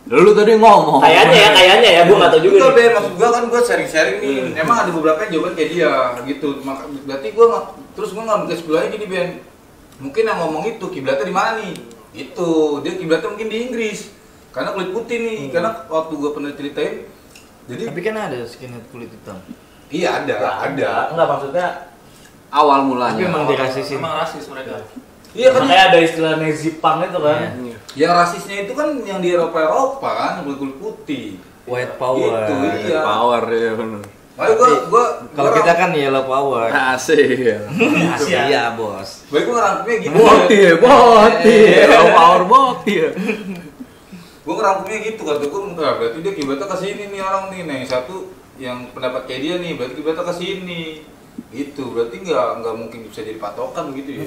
Lu tadi ngomong. Kayaknya ya, gue nggak tahu juga. Enggak, nih. Ben, maksud gua kan gua sharing-sharing nih. Emang ada beberapa yang jawaban kayak dia gitu. Berarti gua terus gua ngambil kesimpulannya gini, Ben. Mungkin yang ngomong itu kiblatnya di mana nih? Itu, dia kiblatnya mungkin di Inggris. Karena kulit putih nih. Karena waktu gua pernah ceritain jadi Tapi kan ada skinhead kulit hitam. iya ada. Enggak maksudnya. Awal Tapi mulanya. emang dirasisin. Memang rasis mereka. Iya kan? Makanya ada istilah Nazi punk itu kan. Iya. Yang rasisnya itu kan yang di Eropa kan, yang kulit putih. White power. Gitu, iya. Power ya benar. Makanya gua Kalau kita kan yellow power. Asik. Asia. Iya bos. baik gua ngerangkumnya gitu. Boti. Power boti. Gue ngerangkumnya gitu kata gue, berarti dia kiblatnya ke sini nih orang nih. Nah yang satu yang pendapat kayak dia nih, berarti kiblatnya ke sini. Gitu, berarti nggak mungkin bisa jadi patokan gitu ya.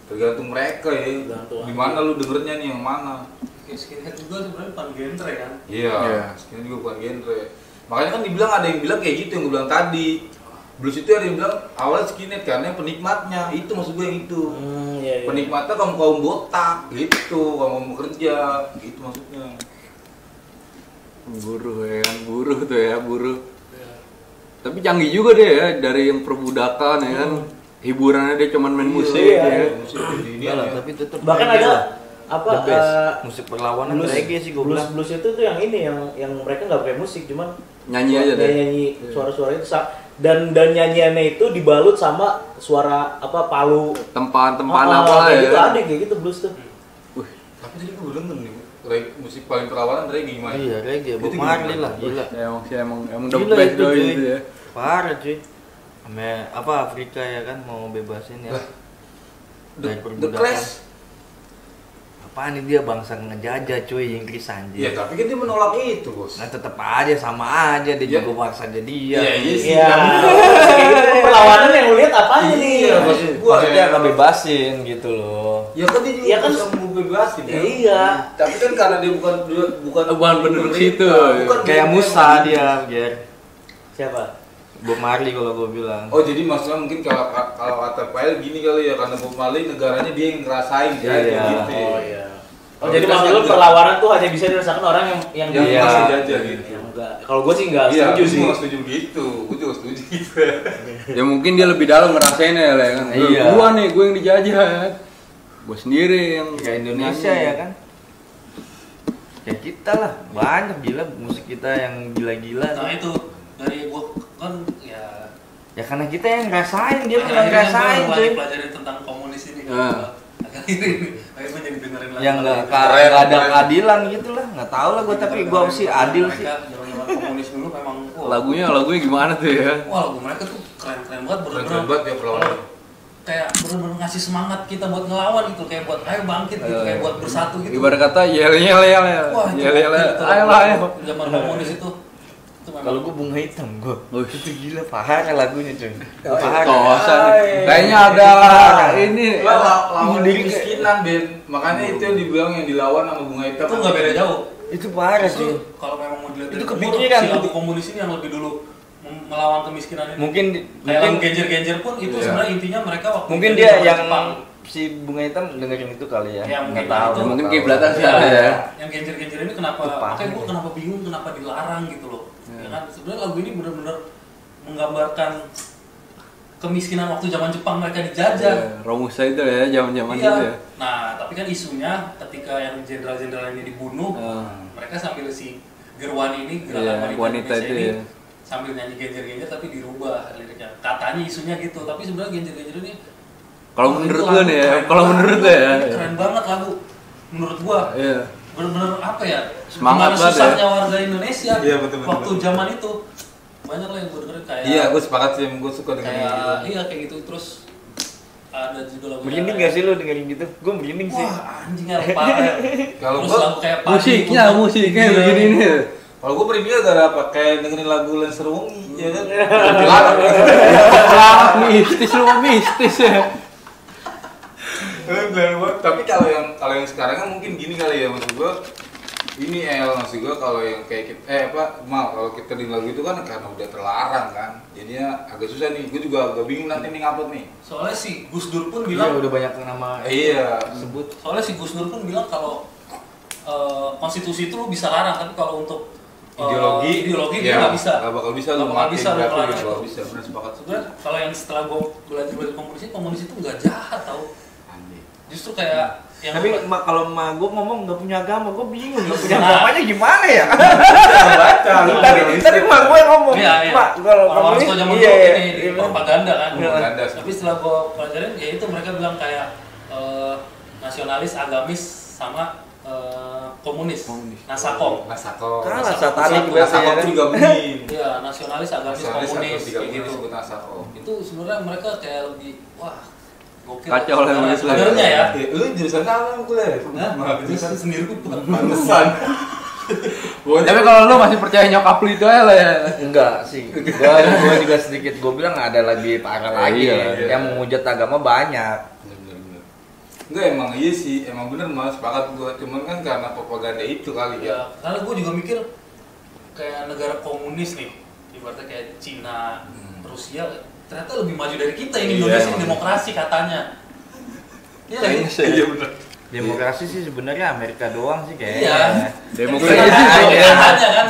Tergantung mereka ya. Tergantung. Di mana lu dengernya nih yang mana? Kayak skinhead juga sebenarnya bukan genre kan. Iya, Iya. ini juga bukan genre. Makanya kan dibilang ada yang bilang kayak gitu yang gue bilang tadi. Blues itu ada yang bilang awalnya skinhead karena yang penikmatnya, itu maksud gue yang itu. Iya. Penikmatnya kaum botak gitu, kaum bekerja, gitu maksudnya. Buruh ya kan, buruh tuh ya, buruh. Tapi canggih juga deh ya, dari yang perbudakan ya kan. Hiburannya dia cuman main musik Iya. ya. Musik jadi ini Enggak lah, ya. tapi tetap Bahkan reggae ada lah. apa The best. Musik perlawanan reggae sih gue blues bilang. blues itu tuh yang ini yang mereka nggak pakai musik cuman Nyanyi aja deh. nyanyi suara-suara itu dan nyanyiannya itu dibalut sama suara apa palu Tempan-tempan Ah, apa lah kayak ya. gitu ada kayak gitu blues tuh. Tapi tadi gue bilang nih, musik paling perawanan reggae gimana? Iya reggae, Bob Itu Marley gimana? lah, gila. Ya, emang sih emang the Gila best itu, doi cuy. itu ya. Parah cuy. Sama apa Afrika ya kan mau bebasin ya. Lah, Dari The perbudakan. Clash. Apaan nih dia bangsa ngejajah cuy Inggris anjir. Iya, tapi kan dia menolak itu, Bos. Nah tetep aja sama aja dia Ya. juga bangsa jadi dia. Iya, iya sih. Iya. Kayak gitu perlawanan yang lu lihat apanya nih? Iya, maksud gua. Maksudnya ngebebasin gitu loh. Ya kan dia juga Iya kan, bisa membebasin ya. Iya. Tapi kan karena dia bukan Bukan penduduk situ. bukan Kayak bukan- Musa dia, Ger. Siapa? Bob Marley kalau gue bilang. Oh, jadi maksudnya mungkin kalau kata Pael gini kali ya, karena Bob Marley negaranya dia yang ngerasain Iya. kayak gitu. Oh iya. Oh, Kalau jadi kita maksud lu enggak. perlawanan tuh hanya bisa dirasakan orang yang Yang Iya. masih jajah gitu. yang enggak. Kalau gue sih enggak Iya, setuju gue sih. juga setuju gitu. Gue juga setuju gitu. Ya mungkin dia lebih dalam ngerasain ya lah ya kan. Iya. Gua nih, gua yang dijajah. Gua sendiri yang Kayak Indonesia ya kan. Kayak kita lah, banyak gila musik kita yang gila-gila. Nah itu dari gua kan ya Ya karena kita yang ngerasain, dia akhir-akhir bukan kan ngerasain gua cuy. lagi pelajarin tentang komunis ini kan. Ah. Akhirnya jadi dengerin lagu Yang nggak itu. Keren, nggak ada keren. keadilan gitu lah, nggak tahu lah gue tapi gue sih adil sih. Mereka zaman-zaman komunis dulu memang wah, lagunya gimana tuh ya? wah lagu mereka tuh keren-keren banget Keren bener-bener banget ya perlawanan. kayak bener-bener ngasih semangat kita buat ngelawan gitu, kayak buat ayo bangkit gitu, kayak buat bersatu gitu. Ibarat kata yel yel yel yel Wah, itu yel yel gokil, itu ayo lagu lah ayo. zaman komunis itu memang Kalau gue bunga hitam gue, Oh, itu gila parah lagunya cuy. Parah. Tosan nih. Kayaknya ada ini Lawan diri- kemiskinan, Ben. Makanya itu yang dibilang yang dilawan sama bunga hitam. itu nggak beda jauh. Itu parah Justru cuy. kalau memang mau dilihat Itu dari kepikiran si tuh. lagu komunis ini yang lebih dulu melawan kemiskinan ini. Mungkin kayak mungkin lagu genjer-genjer pun itu Iya. sebenarnya intinya mereka waktu mungkin itu dia zaman yang Jepang. si Bunga Hitam dengerin itu kali ya. Ya, mungkin Nggak tahu. itu. Mungkin Nggak kiblatan tahu. sih ada ya. Yang genjer-genjer ini kenapa? Itu paham. Makanya gue kenapa bingung kenapa dilarang gitu loh. Ya kan sebenarnya lagu ini benar-benar menggambarkan kemiskinan waktu zaman Jepang mereka dijajah. Romusa itu ya, zaman-zaman Iya. itu ya. Nah, tapi kan isunya ketika yang jenderal-jenderal ini dibunuh, mereka sambil si Gerwani ini, gerakan Iya, wanita, wanita Indonesia itu ini ya. sambil nyanyi genjer-genjer tapi dirubah liriknya. Katanya isunya gitu, tapi sebenarnya genjer-genjer ini Kalau wah, menurut itu lu lagu nih ya, keren kalau banget. menurut lu ya. Keren banget lagu menurut gua. Iya. Bener-bener apa ya? Semangat gimana banget susahnya warga Indonesia Iya, betul-betul. waktu zaman itu. Banyak lah yang gue dengerin kayak Iya, gue sepakat sih, gue suka dengan kayak gitu. iya kayak gitu terus ada juga lagu Merinding gak sih lu dengerin gitu? Gue merinding sih. wah anjing ya parah. Kalau Terus gua lagu kayak Padi, Musiknya, Tuntut, musiknya Iya. begini nih. Kalau gue merinding gara apa? Kayak dengerin lagu Lancer Wengi, ya kan? Dilarang. Mistis lu mistis ya. Tapi kalau yang sekarang kan mungkin gini kali ya, maksud gue ini maksud gue kalau yang kayak kalau kita di lagu itu kan karena udah terlarang kan, jadinya agak susah nih. Gue juga agak bingung nanti nih ngupload nih. Soalnya si Gus Dur pun Iya, bilang udah banyak nama Iya. sebut. soalnya si Gus Dur pun bilang kalau konstitusi itu lu bisa larang tapi kalau untuk ideologi dia nggak bisa. Nggak bakal bisa Nggak lu bakal matiin bisa lu berarti larang nggak itu. bakal bisa. Benar sepakat. Sebenarnya kalau yang setelah gue belajar komunis itu nggak jahat tau. Justru kayak yang Tapi kalau emak gue ngomong nggak punya agama, gue bingung nggak punya Nah. agamanya gimana ya? Baca lu. Tadi emak gue ngomong, Iya, iya. Mak kalau Orang-orang komunis, tua zaman iya, dulu ini iya. propaganda kan. Propaganda. Tapi setelah gue pelajarin ya itu mereka bilang kayak nasionalis, agamis sama komunis. Nasako. Nasako. Kalah Nasako. satanik Nasako. berarti Nasako ya kan? tuh digabungin. Iya, nasionalis, agamis, Nasionalis komunis atau tiga kayak gitu. disebut Nasako. Itu sebenarnya mereka kayak lebih wah gokil. Kacau lah Sebenarnya- nulis lah. sebenarnya ya. Lu jurusan apa yang kuliah? Hah? Jurusan sendiri gue Pantesan. Tapi kalau lu masih percaya nyokap lu itu aja lah ya. Enggak sih, gua juga sedikit gue bilang ada lebih parah lagi Iya. yang menghujat agama banyak. Bener-bener. Enggak emang iya sih, emang bener mas, sepakat gua. Cuman kan karena propaganda itu kali ya. Ya, karena gue juga mikir kayak negara komunis nih, ibaratnya kayak Cina, Rusia, ternyata lebih maju dari kita ini Iya, Indonesia emang. demokrasi katanya. Iya lagi. Iya bener. Demokrasi sih sebenarnya Amerika doang sih kayaknya. Iya. Demokrasi Iya, juga ya. hanya kan.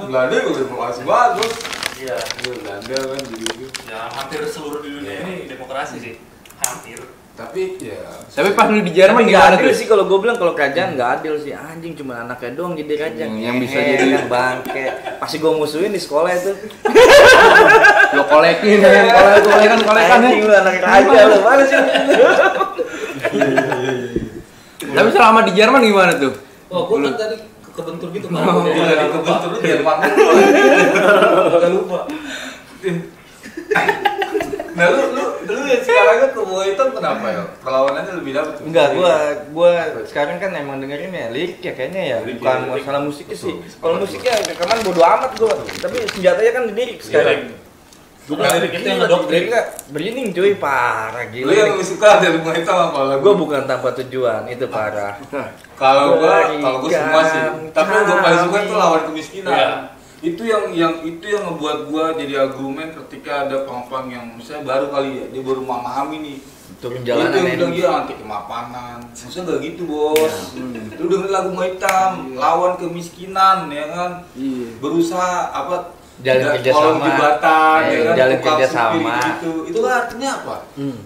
Belanda juga demokrasi bagus. Iya. Belanda kan gitu. Ya hampir seluruh di dunia ini demokrasi sih, hampir. Tapi ya. Tapi pas lu di Jerman Tapi nggak gimana adil tuh? sih kalau gue bilang kalau kerajaan nggak adil sih anjing cuma anaknya doang jadi raja Yang bisa Ngehe, jadi- yang bangke pasti gue musuhin di sekolah itu Lo kolekin ya, kolekan ya. anjing lu anak raja lu mana sih Tapi selama di Jerman gimana tuh? Oh, gue kan tadi kebentur gitu kan. Oh, Dia dari lupa. kebentur lu Jerman. Agak lupa. Nah lu ya sekarang kan ke Bunga Hitam kenapa ya? Perlawanannya lebih dapet. enggak gue sekarang kan emang dengerin ya lirik ya kayaknya ya Lirik, bukan ya, lirik. masalah musiknya sih Betul, kalau sepakat musiknya rekaman bodo amat gue tapi senjatanya kan di lirik sekarang Gue lirik itu yang ngedoktrin. liriknya berlinding cuy parah Lu gila yang lebih suka dari Bunga Hitam apa lagu? gue bukan tanpa tujuan itu parah Kalau gua semua sih. Tapi yang gua paling suka itu lawan kemiskinan. Iya. Itu yang ngebuat gua jadi argumen ketika ada pang-pang yang misalnya baru kali ya, dia baru memahami nih. turun Itu jalanan yang ini bilang dia anti kemapanan. Maksudnya enggak gitu, Bos. Lu dengerin lagu Bunga Hitam, lawan kemiskinan ya kan. Iya. Berusaha apa? Jalin kerjasama. kolong jembatan, Iya, ya kan, jalin tukang kerjasama. supir gitu. Itu kan artinya apa?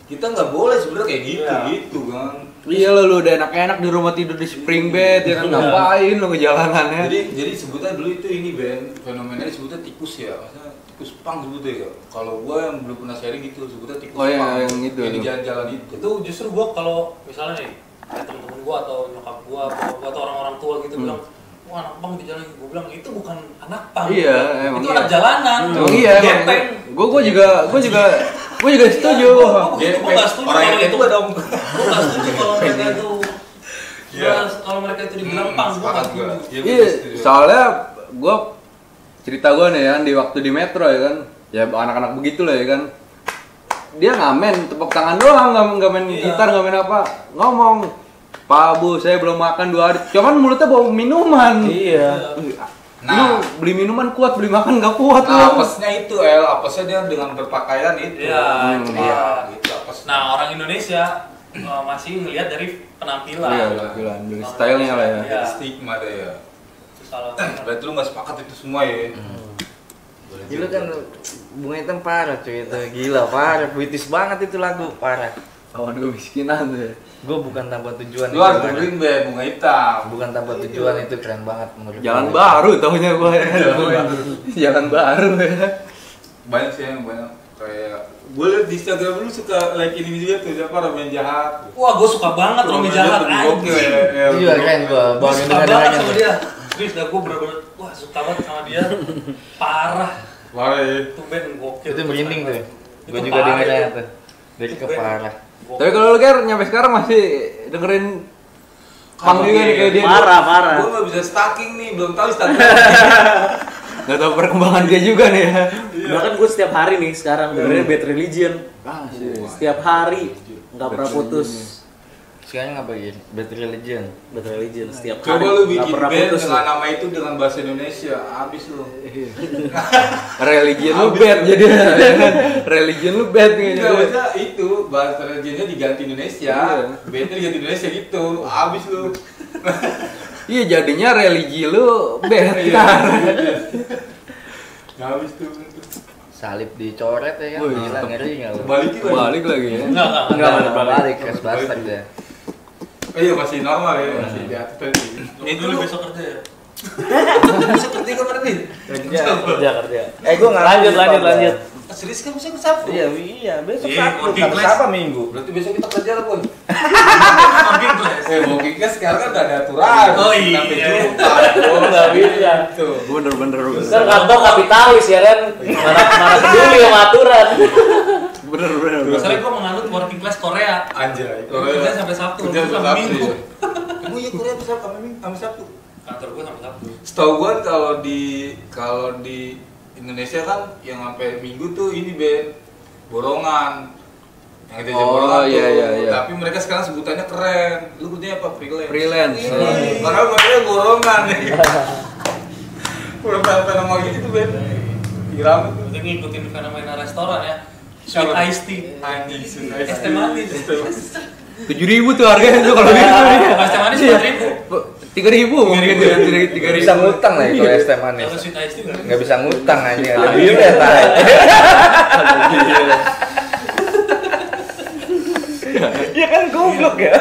Kita nggak boleh sebenarnya kayak gitu, Iya. gitu kan. Iya lu udah enak-enak di rumah tidur di spring bed ya kan ngapain lu ke jalanannya? Jadi sebutnya dulu itu ini Ben, fenomenanya disebutnya tikus ya, maksudnya tikus pang sebutnya ya. Kalau gua yang belum pernah sharing gitu sebutnya tikus Oh, iya, pang. yang itu. Yang di jalan-jalan itu. Itu justru gue kalau misalnya nih kayak temen-temen gue atau nyokap gue atau orang-orang tua gitu bilang wah anak pang di jalan, gue bilang itu bukan anak pang, Iya, emang itu iya. anak jalanan. Oh iya emang. Gepeng. Gue juga setuju. Gue nggak setuju Orang yang kalau itu itu. dong. Gue nggak setuju kalau mereka itu. Iya. Kalau mereka itu dibilang pang, gue nggak setuju. Iya, soalnya gue cerita gue nih kan di waktu di metro ya kan, ya anak-anak begitu lah ya kan. Dia ngamen, tepuk tangan doang, nggak main Iya. gitar, nggak main apa, ngomong. Pak Bu, saya belum makan 2 hari. Cuman mulutnya bawa minuman. iya Lu beli minuman kuat, beli makan nggak kuat Nah, lu. apesnya itu apesnya dia dengan berpakaian itu. Iya, itu iya. gitu apes. Nah orang Indonesia masih ngelihat dari penampilan. Iya, penampilan, dari stylenya lah ya. Iya. Stigma deh ya. Kalau Berarti lu nggak sepakat itu semua ya? Gila kan Bunga Hitam parah cuy itu. Gila parah, puitis banget itu lagu, parah. Kawan gue miskinan tuh ya. Gue bukan tanpa tujuan. Lu harus dengerin deh Bunga Hitam. Bukan tanpa tujuan itu keren banget menurut Jalan gue. baru taunya gue ya. Jalan baru ya. Banyak sih yang banyak kayak gue liat di Instagram lu suka like ini juga tuh siapa Romain Jahat. wah, gue suka banget Romi Jahat. Gokil ya. Itu juga keren gue. Gue Baru suka dengar banget dengarnya sama tuh. dia. Serius dah, gue bener-bener wah suka banget sama dia. Parah. Parah ya. Itu band gokil. Itu merinding tuh. Itu Gue juga parah dengarnya itu. tuh. Dari Itu ke band. parah. Gokil. Tapi kalau lu Ger nyampe sekarang masih dengerin punk juga nih kayak dia. Parah. Gue nggak bisa stalking nih, belum tahu stalking. Gak tau perkembangan dia juga nih ya. Bahkan gue setiap hari nih sekarang dengerin Bad Religion. Setiap hari nggak pernah putus. Sekarang ngapain? Bad Religion. Bad Religion setiap hari. Coba lu nggak bikin pernah band putus. dengan nama itu dengan bahasa Indonesia, habis lu. Religion lu bad jadi ya kan? Religion lu bad Enggak, kayaknya. maksudnya itu bahasa religinya diganti Indonesia, bandnya diganti Indonesia gitu, habis lu. Iya jadinya religi lu bad. Habis tuh. Salib dicoret ya kan. Wih, Gila mantap. ngeri enggak lu? Balikin lagi. Balik lagi ya. Enggak. Balik ke bastard dia. Oh iya masih normal ya, masih di atas tadi. Itu lu besok kerja ya? Bisa kerja kemarin nih. Kerja. Gue nggak Lanjut. Serius kan besok Sabtu? Iya, besok Iya, Sabtu. working Sabtu class. apa Minggu? Berarti besok kita kerja lah, Boy. Makin kelas. Walking class sekarang kan udah ada aturan. Oh, iya. Sampai Jumat. Oh, Nggak bisa. Tuh. Bener. Kan kantor kapitalis ya kan. Mana peduli sama aturan. Bener. Soalnya gue menganut working class Korea. Anjay. Kerja sampai Sabtu, Kerja sampai sampai Minggu. Sabtu. Emang iya Korea bisa sampai Sabtu? Kantor gue sampai Sabtu. Setahu gua kalau di Indonesia kan yang sampai Minggu tuh ini borongan. Yang kerja Oh, borongan tuh. iya. Tapi mereka sekarang sebutannya keren. Lu kerjanya apa? Freelance. Freelance. Iya. Padahal mereka borongan. Udah fenomena gitu tuh Ben. Irama tuh. Berarti ngikutin fenomena restoran ya. Sweet Siapa? iced tea. Anjing, Es teh manis. 7.000 tuh harganya tuh kalau gitu. Es teh manis 4.000. 3.000 mungkin ya. 3.000. Bisa ngutang lah ya kalau es teh manis. Kalau sweet iced tea nggak? Nggak bisa ngutang aja, ada biaya tay. Iya kan goblok ya.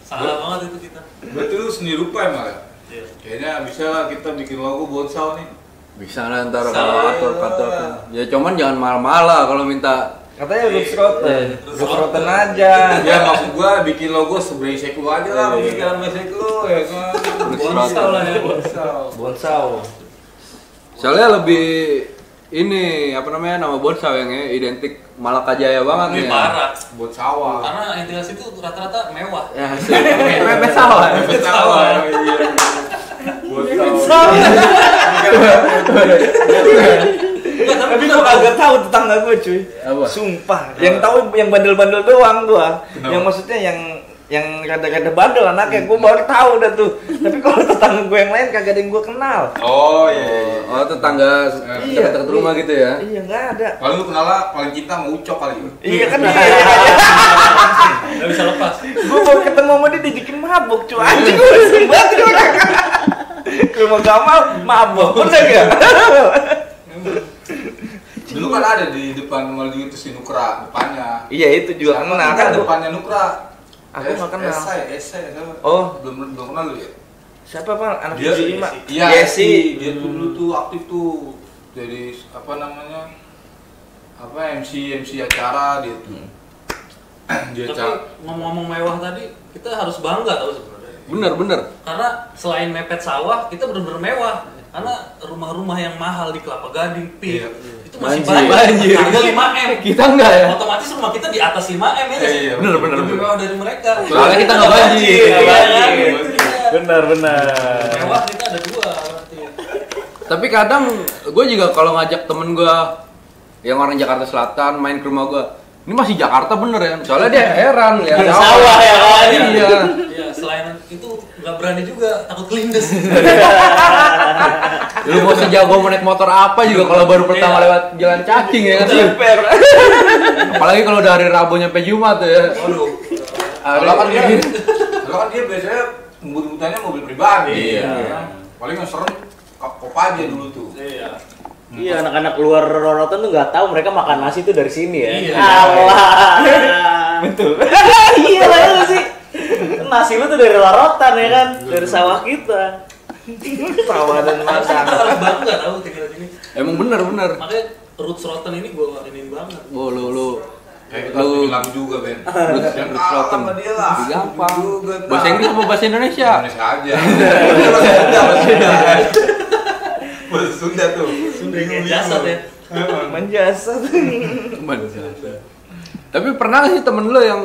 Salah banget itu kita. Berarti lu seni rupa emang ya? Iya. Kayaknya bisa lah kita bikin logo bonsal nih. Bisa lah ntar Bisa. kalau atur. Ya cuman jangan mahal-mahal lah kalau minta. Katanya Roots Rotten. Roots Rotten aja. Ya maksud gua bikin logo sebrengsek lu aja lah, pemikiran brengsek lu ya kan. Bonsal lah ya. Bonsal. Bonsau. Soalnya lebih ini apa namanya nama bonsal yang identik Malakajaya banget Ini nih. parah. Buat sawah. Karena entitas itu rata-rata mewah. Ya, mepet sawah. Buat sawah. Iya. Buat sawah. Tapi gua kagak tahu tetangga gua cuy. Apa? Sumpah. Yang tahu yang bandel-bandel doang gua. Yang maksudnya yang rada-rada bandel anaknya gua baru tahu dah tuh. Tapi kalau tetangga gua yang lain kagak ada yang gua kenal. Oh iya. Oh tetangga dekat rumah gitu ya. Iya nggak ada. Paling lu kenal lah, paling cinta mau Ucok kali. Iya kan dia. Nggak bisa lepas. Gua baru ketemu sama dia dibikin mabuk cuy. Anjing gua sering banget dia orang. Ke rumah Gamal mabuk. Bener gak? Dulu kan ada di depan Maldi itu si Nukra depannya. Iya itu juga kenal Kan kan. depannya Nukra. Aku nggak kenal. Esai. Oh. Belum kenal lu ya? Siapa Pak? Anak Dia 75. Iya, Yesi. dia tuh dulu tuh aktif tuh. Jadi apa namanya? MC acara dia tuh. Dia Tapi acara. ngomong-ngomong mewah tadi, kita harus bangga tau sebenarnya. Bener. Karena selain mepet sawah, kita benar-benar mewah. Karena rumah-rumah yang mahal di Kelapa Gading, Pik, Iya. itu masih Banjir. banyak. Harga 5M. Kita enggak ya. Otomatis rumah kita di atas 5M ya. nggak sih? Iya, bener. Lebih mewah dari mereka. Soalnya kita nggak banjir. Nggak Iya, banjir. Iya. Benar. Mewah kita ada dua berarti. Tapi kadang gue juga kalau ngajak temen gue yang orang Jakarta Selatan main ke rumah gue, ini masih Jakarta bener ya? Soalnya dia heran lihat Ada sawah ya kan? Iya. Iya, selain itu nggak berani juga, takut kelindes. Lu mau sejago mau naik motor apa juga kalau baru pertama Iya. lewat jalan cacing ya kan. Apalagi kalau dari Rabu nyampe Jumat tuh ya. Waduh. Kalau kan dia biasanya ngebut-ngebutannya mobil pribadi. Iya. Ya. Paling yang serem Kopaja dulu tuh. Iya. Iya, anak-anak luar Rorotan tuh nggak tahu mereka makan nasi tuh dari sini ya. Iya. Allah. Betul. Iya lah ya sih. Nasi lu tuh dari Rorotan ya kan, dari sawah kita. Sawah dan masak. Orang baru nggak tahu tinggal di sini. Emang bener. Makanya roots rotten ini gue ini banget. Oh lu Kayak kita bilang juga Ben. Yang kalah sama dia lah. gampang. Juga, nah. Bahasa Inggris apa bahasa Indonesia? Indonesia aja. Bahasa Sunda. Bahasa Sunda tuh. Sunda kayak jasad ya. Menjasa. Cuman. Tapi pernah nggak sih temen lu yang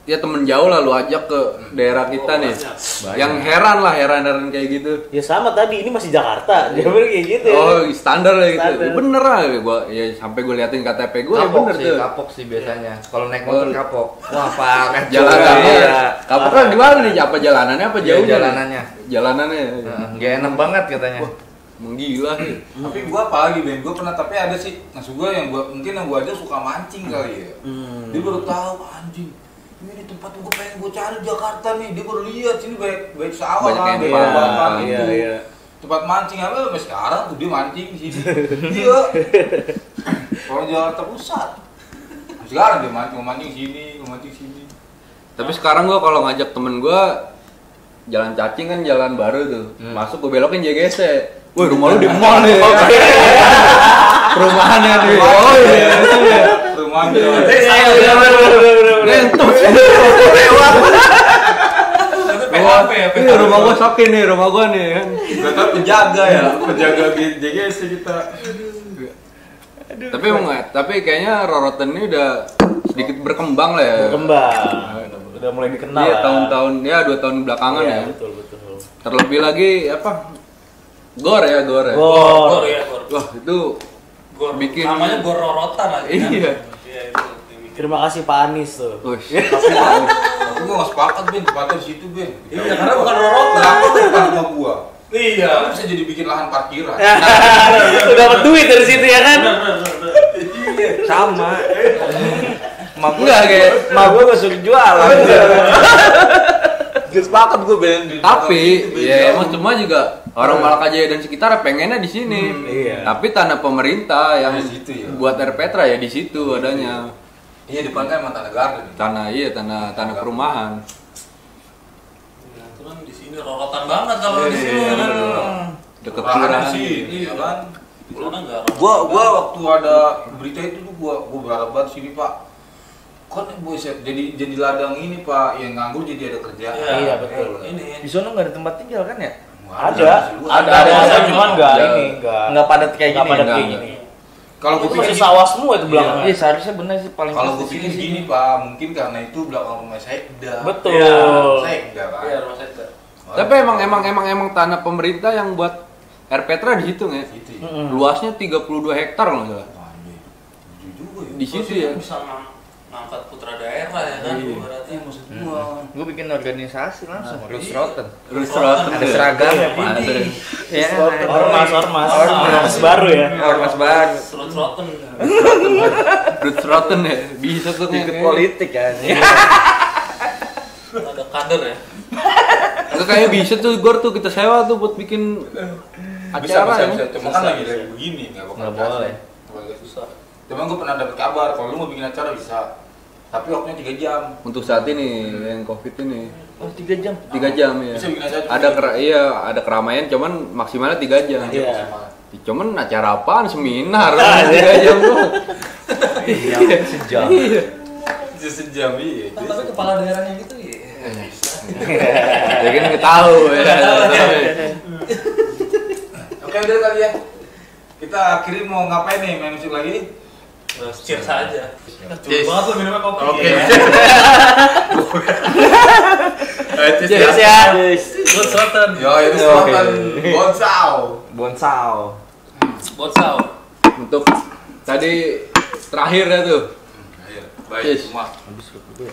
ya temen jauh lah lu ajak ke daerah kita nih, banyak. yang heran kayak gitu. Ya sama tadi, ini masih Jakarta. Dia bilang kayak gitu ya. Oh standar lah gitu. Standar. Bener lah gua ya sampai gue liatin KTP gue ya Kapok bener sih, tuh. kapok sih biasanya. Kalau naik motor kapok. Wah, parah. Jalanannya, Iya. kapok kan di mana nih? Apa jalanannya apa Iya, jauhnya? jalanannya. Jalanannya. Nggak enak banget katanya. Menggila nih. Tapi gua apalagi Ben, gua pernah tapi ada sih maksud gua yang gua mungkin yang gua aja suka mancing kali ya. Dia baru tahu anjing. Ini di tempat gua pengen gua cari di Jakarta nih. Dia baru lihat sini banyak sawah Banyak kan, yang banyak paham. bakar Iya, gitu. iya. Tempat mancing apa sampai sekarang tuh dia mancing di sini. Iya. Orang Jakarta Pusat. Sekarang dia mancing sini. Tapi sekarang gua kalau ngajak temen gua jalan cacing kan jalan baru tuh. Masuk gua belokin JGC. Woi, rumah lu di mall nih. Perumahannya nih. Oh iya. Rumah Ngentuk. Tapi PHP ya, Ini rumah gua sokin nih, rumah gua nih kan. Gak tau penjaga ya, penjaga JGS kita. Tapi emang tapi kayaknya Rorotan ini udah sedikit berkembang lah ya. Berkembang. Udah mulai dikenal. Iya, lah. tahun-tahun ya 2 tahun belakangan Iya, ya. betul. Terlebih lagi apa? Gor ya. Gor Gor. ya, gor. Wah, itu Gor. bikin- Namanya gor rorotan aja. Iya. Iya, itu. Terima kasih Pak Anies tuh. Ush. Tapi gua gak sepakat Ben, tempatnya di situ Ben. Iya, karena bukan rorotan. Kenapa depan rumah gua? Iya. Kan bisa jadi bikin lahan parkiran. Udah dapat duit dari situ ya kan? Sama. Mak Enggak, kayak gue gak suruh jualan. Gak sepakat gua Ben. tapi ya emang cuma juga orang Malakajaya dan sekitar pengennya di sini. Iya. Tapi tanah pemerintah yang Di situ ya. buat Erpetra ya di situ adanya. Iya depan kan emang tanah garden. Tanah perumahan. Ya, itu kan di sini rorotan banget kalau di sini. Iya, kan. Deket Lahan kelurahan. sih, Iya iya kan. Di sana enggak rorotan. Gua waktu ada berita itu tuh gua berharap banget sini Pak. Kok nih buset jadi ladang ini Pak, yang nganggur jadi ada kerjaan. Iya, betul. Ini Di sana nggak ada tempat tinggal kan ya? Ada, Ada, cuman nggak ada. ini, Nggak padat kayak nggak gini. padat enggak, kayak enggak. gini. Kalau Itu gua masih pikir sawah semua itu belakangnya. Iya, seharusnya benar sih paling kalau pas gua di pikir sini. gini Pak, mungkin karena itu belakang rumah Sekda. Betul. Sekda kan. Iya, rumah saya. Tapi emang tanah pemerintah yang buat Erpetra di situ nggak? Gitu ya. Luasnya 32 hektar loh nggak salah. Anjir. Jujur juga ya. Di situ Terus ya. itu bisa ngangkat putra daerah ya kan, Iya. ibaratnya. Maksud gua. Gue bikin organisasi langsung. Roots Iya. Rotten. Restaurant Ada seragamnya Pak. Ada. Ya, Ormas baru ya. Ormas baru. Roots rotten. Roots Rotten ya. Bisa tuh Ikut kayak- politik kan. Ada kader ya. Itu kayaknya bisa tuh Gor tuh kita sewa tuh buat bikin acara ya. bisa. Cuma kan lagi begini, nggak bakal Nggak boleh. Agak susah. Cuma gue pernah dapat kabar kalau lu mau bikin acara bisa, tapi waktunya 3 jam. Untuk saat ini yang Covid ini Oh, 3 jam. 3 jam ya. Bisa bikin acara. Ada keramaian cuman maksimalnya 3 jam. Iya. Cuman acara apaan? Seminar 3 jam tuh. Iya, sejam. Iya. Bisa sejam iya. Tapi kepala daerahnya gitu ya. Ya kan nggak tahu ya. Oke udah kali ya. Kita akhiri mau ngapain nih? Main musik lagi? Cheers aja. Cuma Cheers. banget lu minumnya kopi. Oke. Cheers ya. Roots rotten. Yo itu selatan Bonsau. Bonsau. Botsau. Untuk tadi terakhir ya tuh. Ayo, baik Cheers. semua. Habis gue.